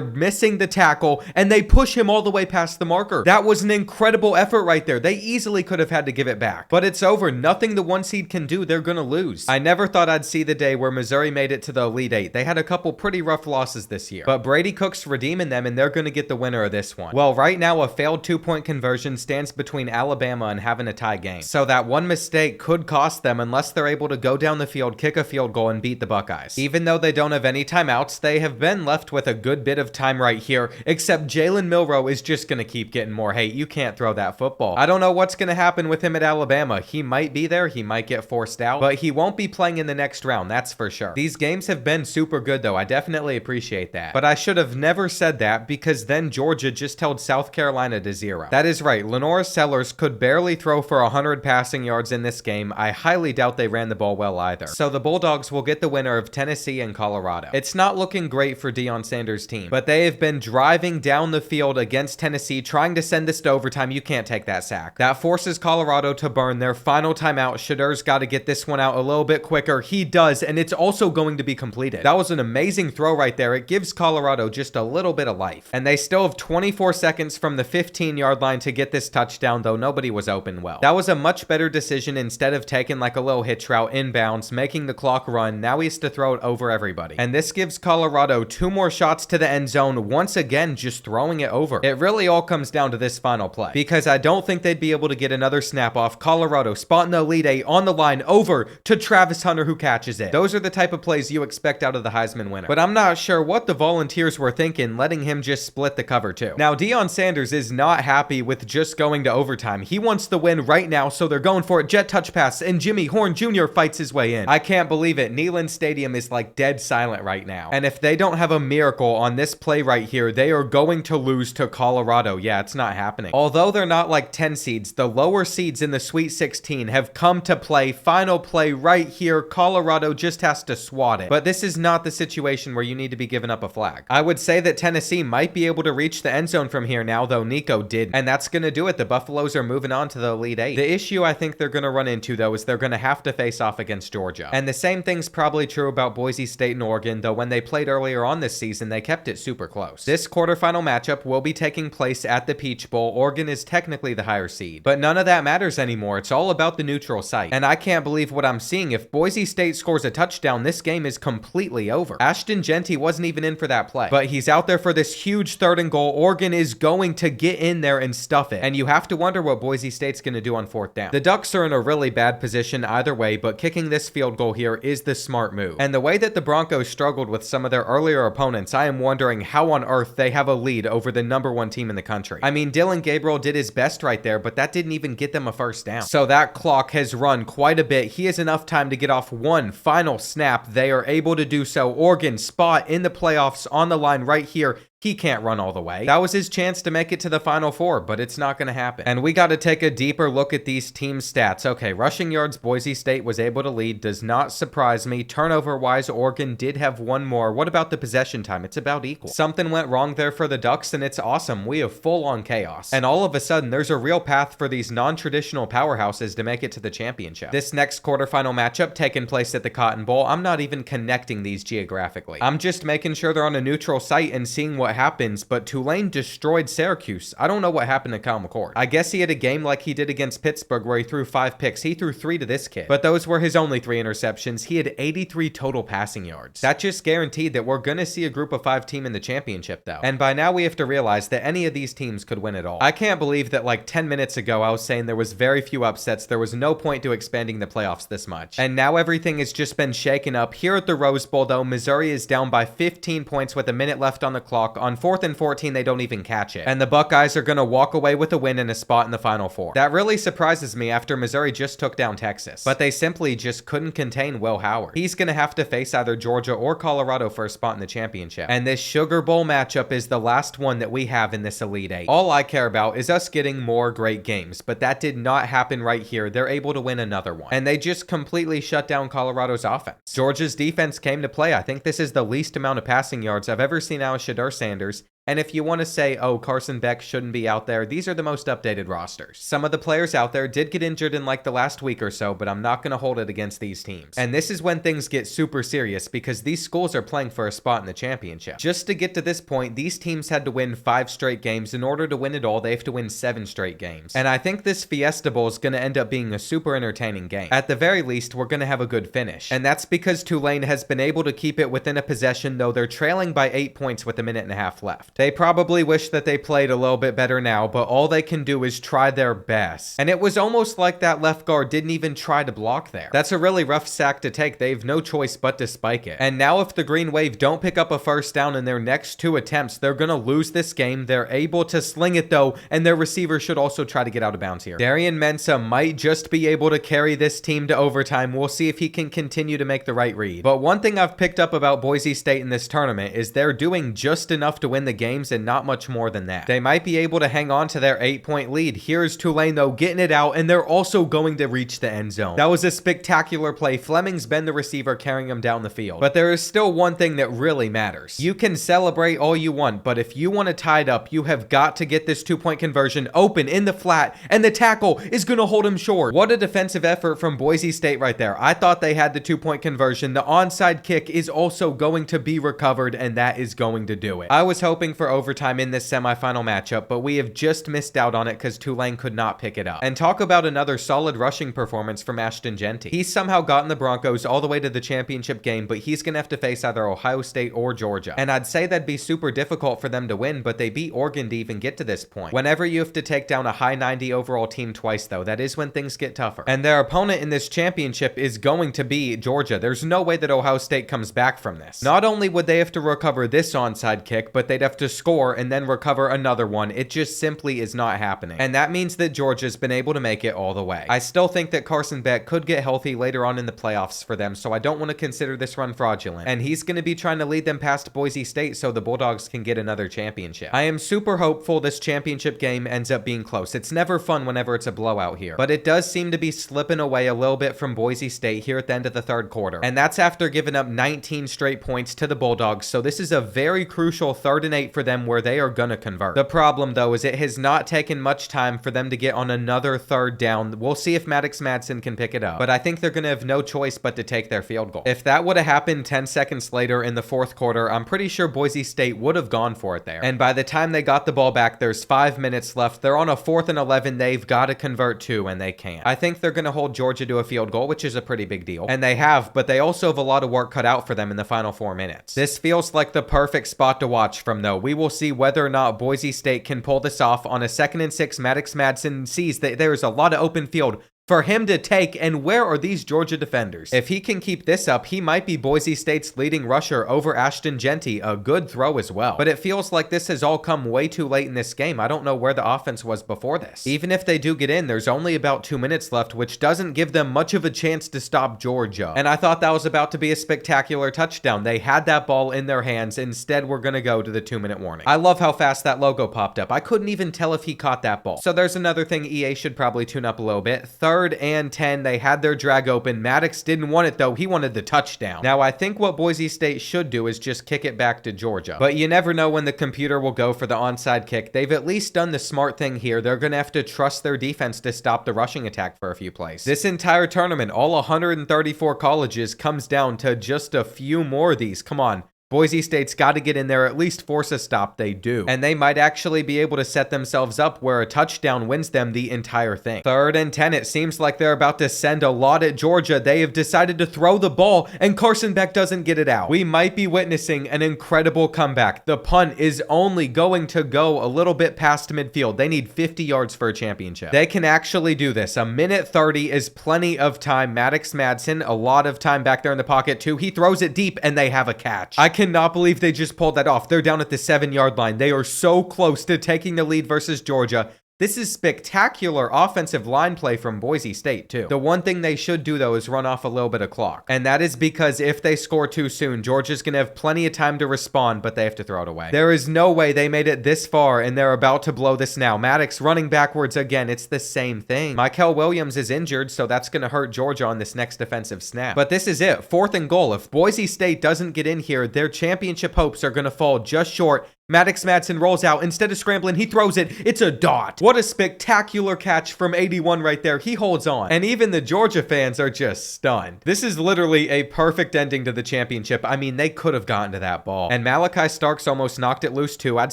Speaker 1: missing the tackle, and they push him all the way past the marker. That was an incredible effort right there. They easily could have had to give it back. But it's over. Nothing the 1 seed can do. They're going to lose. I never thought I'd see the day where Missouri made it to the Elite Eight. They had a couple pretty rough losses this year. But Brady Cook's redeeming them, and they're going to get the winner of this one. Well, right now, a failed 2-point conversion stands between Alabama and having a tie game. So that one mistake could cost them unless they're able to go down the field, kick a field goal, and beat the Buckeyes. Even though they don't have any timeouts, they have been left with a good bit of time right here, except Jalen Milroe is just going to keep getting more hate. You can't throw that football. I don't know what's going to happen with him at Alabama. He might be there. He might get forced out, but he won't be playing in the next round. That's for sure. These games have been super good, though. I definitely appreciate that. But I should have never said that, because then Georgia just held South Carolina to 0. That is right. Lenora Sellers could barely throw for 100 passing yards in this game. I highly doubt they ran the ball well either. So the Bulldogs will get the winner of Tennessee and Colorado. It's not looking great for Deion Sanders' team, but they have been driving down the field against Tennessee, trying to send this to overtime. You can't take that sack. That forces Colorado to burn their final timeout. Shedur's got to get this one out a little bit quicker. He does, and it's also going to be completed. That was an amazing throw right there. It gives Colorado just a little bit of life. And they still have 24 seconds from the 15-yard line to get this touchdown, though nobody was open well. That was a much better decision. Instead of taking like a little hitch route inbounds, making the clock run, now he has to throw it over everybody. And this gives Colorado 2 more shots to the end zone, once again just throwing it over. It really all comes down to this final play, because I don't think they'd be able to get another snap off. Colorado spotting the Elite Eight on the line over to Travis Hunter, who catches it. Those are the type of plays you expect out of the Heisman winner. But I'm not sure what the Volunteers were thinking, letting him just split the cover too. Now, Deion Sanders is not happy with just going to overtime. He wants the win right now, so they're going for it. Jet touch pass, and Jimmy Horn Jr. fights his way in. I can't believe it. Neyland Stadium is like dead silent right now. And if they don't have a miracle on this play right here, they are going to lose to Colorado. Yeah, it's not happening. Although they're not like 10 seeds, the lower seeds in the Sweet 16 have come to play. Final play right here. Colorado just has to swat it. But this is not the situation where you need to be giving up a flag. I would say that Tennessee might be able to reach the end zone from here now, though Nico did. And that's going to do it. The Buffaloes are moving on to the Elite Eight. The issue I think they're going to run into, though, is they're going to have to face off against Georgia. And the same thing's probably true about Boise State and Oregon, though when they played earlier on this season, they kept it super close. This quarterfinal matchup will be taking place at the Peach Bowl. Oregon is technically the higher seed, but none of that matters anymore. It's all about the neutral site. And I can't believe what I'm seeing. If Boise State scores a touchdown, this game is completely over. Ashton Genty wasn't even in for that play, but he's out there for this huge 3rd and goal. Oregon is going to get in there and stuff it. And you have to wonder what Boise State's going to do on 4th down. The Ducks are in a really bad position either way, but kicking this field goal here is the smart move. And the way that the Broncos struggled with some of their earlier opponents, I am wondering how on earth they have a lead over the #1 team in the country. I mean, Dylan Gabriel did his best right there, but that didn't even get them a 1st down. So that clock has run quite a bit. He has enough time to get off one final snap. They are able to do so. Oregon spot in the playoffs on the line right here. He can't run all the way. That was his chance to make it to the Final Four, but it's not going to happen. And we got to take a deeper look at these team stats. Okay, rushing yards, Boise State was able to lead. Does not surprise me. Turnover-wise, Oregon did have one more. What about the possession time? It's about equal. Something went wrong there for the Ducks, and it's awesome. We have full-on chaos. And all of a sudden, there's a real path for these non-traditional powerhouses to make it to the championship. This next quarterfinal matchup taking place at the Cotton Bowl, I'm not even connecting these geographically. I'm just making sure they're on a neutral site and seeing what happens, but Tulane destroyed Syracuse. I don't know what happened to Kyle McCord. I guess he had a game like he did against Pittsburgh where he threw 5 picks. He threw 3 to this kid, but those were his only 3 interceptions. He had 83 total passing yards. That just guaranteed that we're gonna see a group of 5 team in the championship though. And by now we have to realize that any of these teams could win it all. I can't believe that like 10 minutes ago I was saying there was very few upsets. There was no point to expanding the playoffs this much. And now everything has just been shaken up. Here at the Rose Bowl though, Missouri is down by 15 points with a minute left on the clock. On 4th and 14, they don't even catch it. And the Buckeyes are gonna walk away with a win and a spot in the Final Four. That really surprises me after Missouri just took down Texas. But they simply just couldn't contain Will Howard. He's gonna have to face either Georgia or Colorado for a spot in the championship. And this Sugar Bowl matchup is the last one that we have in this Elite Eight. All I care about is us getting more great games, but that did not happen right here. They're able to win another one. And they just completely shut down Colorado's offense. Georgia's defense came to play. I think this is the least amount of passing yards I've ever seen out of Shedeur Sanders. And if you want to say, oh, Carson Beck shouldn't be out there, these are the most updated rosters. Some of the players out there did get injured in like the last week or so, but I'm not going to hold it against these teams. And this is when things get super serious because these schools are playing for a spot in the championship. Just to get to this point, these teams had to win 5 straight games. In order to win it all, they have to win 7 straight games. And I think this Fiesta Bowl is going to end up being a super entertaining game. At the very least, we're going to have a good finish. And that's because Tulane has been able to keep it within a possession, though they're trailing by 8 points with a minute and a half left. They probably wish that they played a little bit better now, but all they can do is try their best. And it was almost like that left guard didn't even try to block there. That's a really rough sack to take. They have no choice but to spike it. And now if the Green Wave don't pick up a first down in their next 2 attempts, they're gonna lose this game. They're able to sling it though, and their receiver should also try to get out of bounds here. Darian Mensah might just be able to carry this team to overtime. We'll see if he can continue to make the right read. But one thing I've picked up about Boise State in this tournament is they're doing just enough to win the games and not much more than that. They might be able to hang on to their 8-point lead. Here's Tulane though getting it out, and they're also going to reach the end zone. That was a spectacular play. Fleming's been the receiver carrying him down the field. But there is still one thing that really matters. You can celebrate all you want, but if you want to tie it up, you have got to get this 2-point conversion open in the flat, and the tackle is going to hold him short. What a defensive effort from Boise State right there. I thought they had the 2-point conversion. The onside kick is also going to be recovered, and that is going to do it. I was hoping for overtime in this semifinal matchup, but we have just missed out on it because Tulane could not pick it up. And talk about another solid rushing performance from Ashton Genty. He's somehow gotten the Broncos all the way to the championship game, but he's going to have to face either Ohio State or Georgia. And I'd say that'd be super difficult for them to win, but they beat Oregon to even get to this point. Whenever you have to take down a high 90 overall team twice though, that is when things get tougher. And their opponent in this championship is going to be Georgia. There's no way that Ohio State comes back from this. Not only would they have to recover this onside kick, but they'd have to score and then recover another one. It just simply is not happening. And that means that Georgia's been able to make it all the way. I still think that Carson Beck could get healthy later on in the playoffs for them, so I don't want to consider this run fraudulent. And he's going to be trying to lead them past Boise State so the Bulldogs can get another championship. I am super hopeful this championship game ends up being close. It's never fun whenever it's a blowout here, but it does seem to be slipping away a little bit from Boise State here at the end of the 3rd quarter. And that's after giving up 19 straight points to the Bulldogs, so this is a very crucial 3rd and 8 for them where they are going to convert. The problem though is it has not taken much time for them to get on another 3rd down. We'll see if Maddox Madsen can pick it up, but I think they're going to have no choice but to take their field goal. If that would have happened 10 seconds later in the 4th quarter, I'm pretty sure Boise State would have gone for it there. And by the time they got the ball back, there's 5 minutes left. They're on a 4th and 11. They've got to convert 2, and they can't. I think they're going to hold Georgia to a field goal, which is a pretty big deal. And they have, but they also have a lot of work cut out for them in the final 4 minutes. This feels like the perfect spot to watch from though. We will see whether or not Boise State can pull this off on a 2nd and 6. Maddox Madsen sees that there's a lot of open field, for him to take, and where are these Georgia defenders? If he can keep this up, he might be Boise State's leading rusher over Ashton Jeanty, a good throw as well. But it feels like this has all come way too late in this game. I don't know where the offense was before this. Even if they do get in, there's only about 2 minutes left, which doesn't give them much of a chance to stop Georgia. And I thought that was about to be a spectacular touchdown. They had that ball in their hands. Instead, we're going to go to the 2-minute warning. I love how fast that logo popped up. I couldn't even tell if he caught that ball. So there's another thing EA should probably tune up a little bit. 3rd and 10, they had their drag open. Maddox didn't want it though. He wanted the touchdown. Now, I think what Boise State should do is just kick it back to Georgia. But you never know when the computer will go for the onside kick. They've at least done the smart thing here. They're going to have to trust their defense to stop the rushing attack for a few plays. This entire tournament, all 134 colleges, comes down to just a few more of these. Come on. Boise State's got to get in there, at least force a stop. They do. And they might actually be able to set themselves up where a touchdown wins them the entire thing. 3rd and 10, it seems like they're about to send a lot at Georgia. They have decided to throw the ball, and Carson Beck doesn't get it out. We might be witnessing an incredible comeback. The punt is only going to go a little bit past midfield. They need 50 yards for a championship. They can actually do this. A minute 30 is plenty of time. Maddox Madsen, a lot of time back there in the pocket too. He throws it deep, and they have a catch. I cannot believe they just pulled that off. They're down at the 7-yard line. They are so close to taking the lead versus Georgia. This is spectacular offensive line play from Boise State, too. The one thing they should do, though, is run off a little bit of clock. And that is because if they score too soon, Georgia's going to have plenty of time to respond, but they have to throw it away. There is no way they made it this far, and they're about to blow this now. Maddox running backwards again. It's the same thing. Michael Williams is injured, so that's going to hurt Georgia on this next defensive snap. But this is it. 4th and goal. If Boise State doesn't get in here, their championship hopes are going to fall just short. Maddox Madsen rolls out. Instead of scrambling, he throws it. It's a dot. What a spectacular catch from 81 right there. He holds on. And even the Georgia fans are just stunned. This is literally a perfect ending to the championship. I mean, they could have gotten to that ball. And Malachi Starks almost knocked it loose too. I'd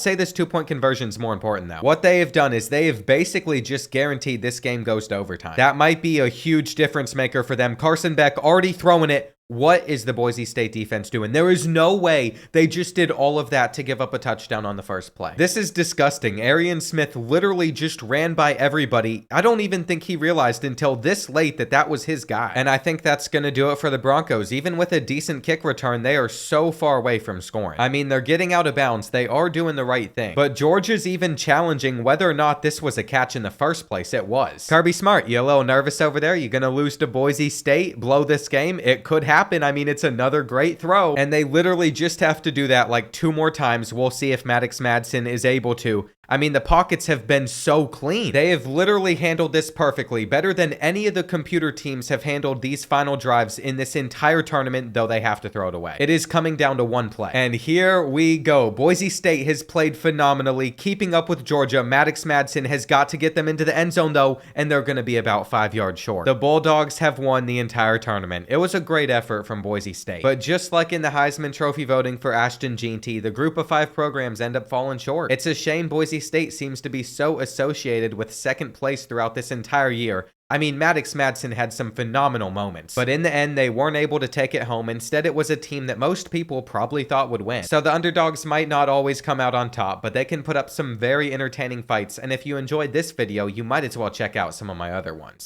Speaker 1: say this 2-point conversion is more important though. What they have done is they have basically just guaranteed this game goes to overtime. That might be a huge difference maker for them. Carson Beck already throwing it. What is the Boise State defense doing? There is no way they just did all of that to give up a touchdown on the first play. This is disgusting. Arian Smith literally just ran by everybody. I don't even think he realized until this late that that was his guy. And I think that's going to do it for the Broncos. Even with a decent kick return, they are so far away from scoring. I mean, they're getting out of bounds. They are doing the right thing. But Georgia's even challenging whether or not this was a catch in the first place. It was. Kirby Smart, you a little nervous over there? You going to lose to Boise State? Blow this game? It could happen. I mean, it's another great throw, and they literally just have to do that like 2 more times. We'll see if Maddox Madsen is able to. I mean, the pockets have been so clean. They have literally handled this perfectly, better than any of the computer teams have handled these final drives in this entire tournament, though they have to throw it away. It is coming down to one play. And here we go. Boise State has played phenomenally, keeping up with Georgia. Maddox Madsen has got to get them into the end zone, though, and they're going to be about 5 yards short. The Bulldogs have won the entire tournament. It was a great effort from Boise State. But just like in the Heisman Trophy voting for Ashton Jeanty, the group of 5 programs end up falling short. It's a shame Boise State seems to be so associated with second place throughout this entire year. I mean, Maddox Madsen had some phenomenal moments, but in the end, they weren't able to take it home. Instead, it was a team that most people probably thought would win. So the underdogs might not always come out on top, but they can put up some very entertaining fights. And if you enjoyed this video, you might as well check out some of my other ones.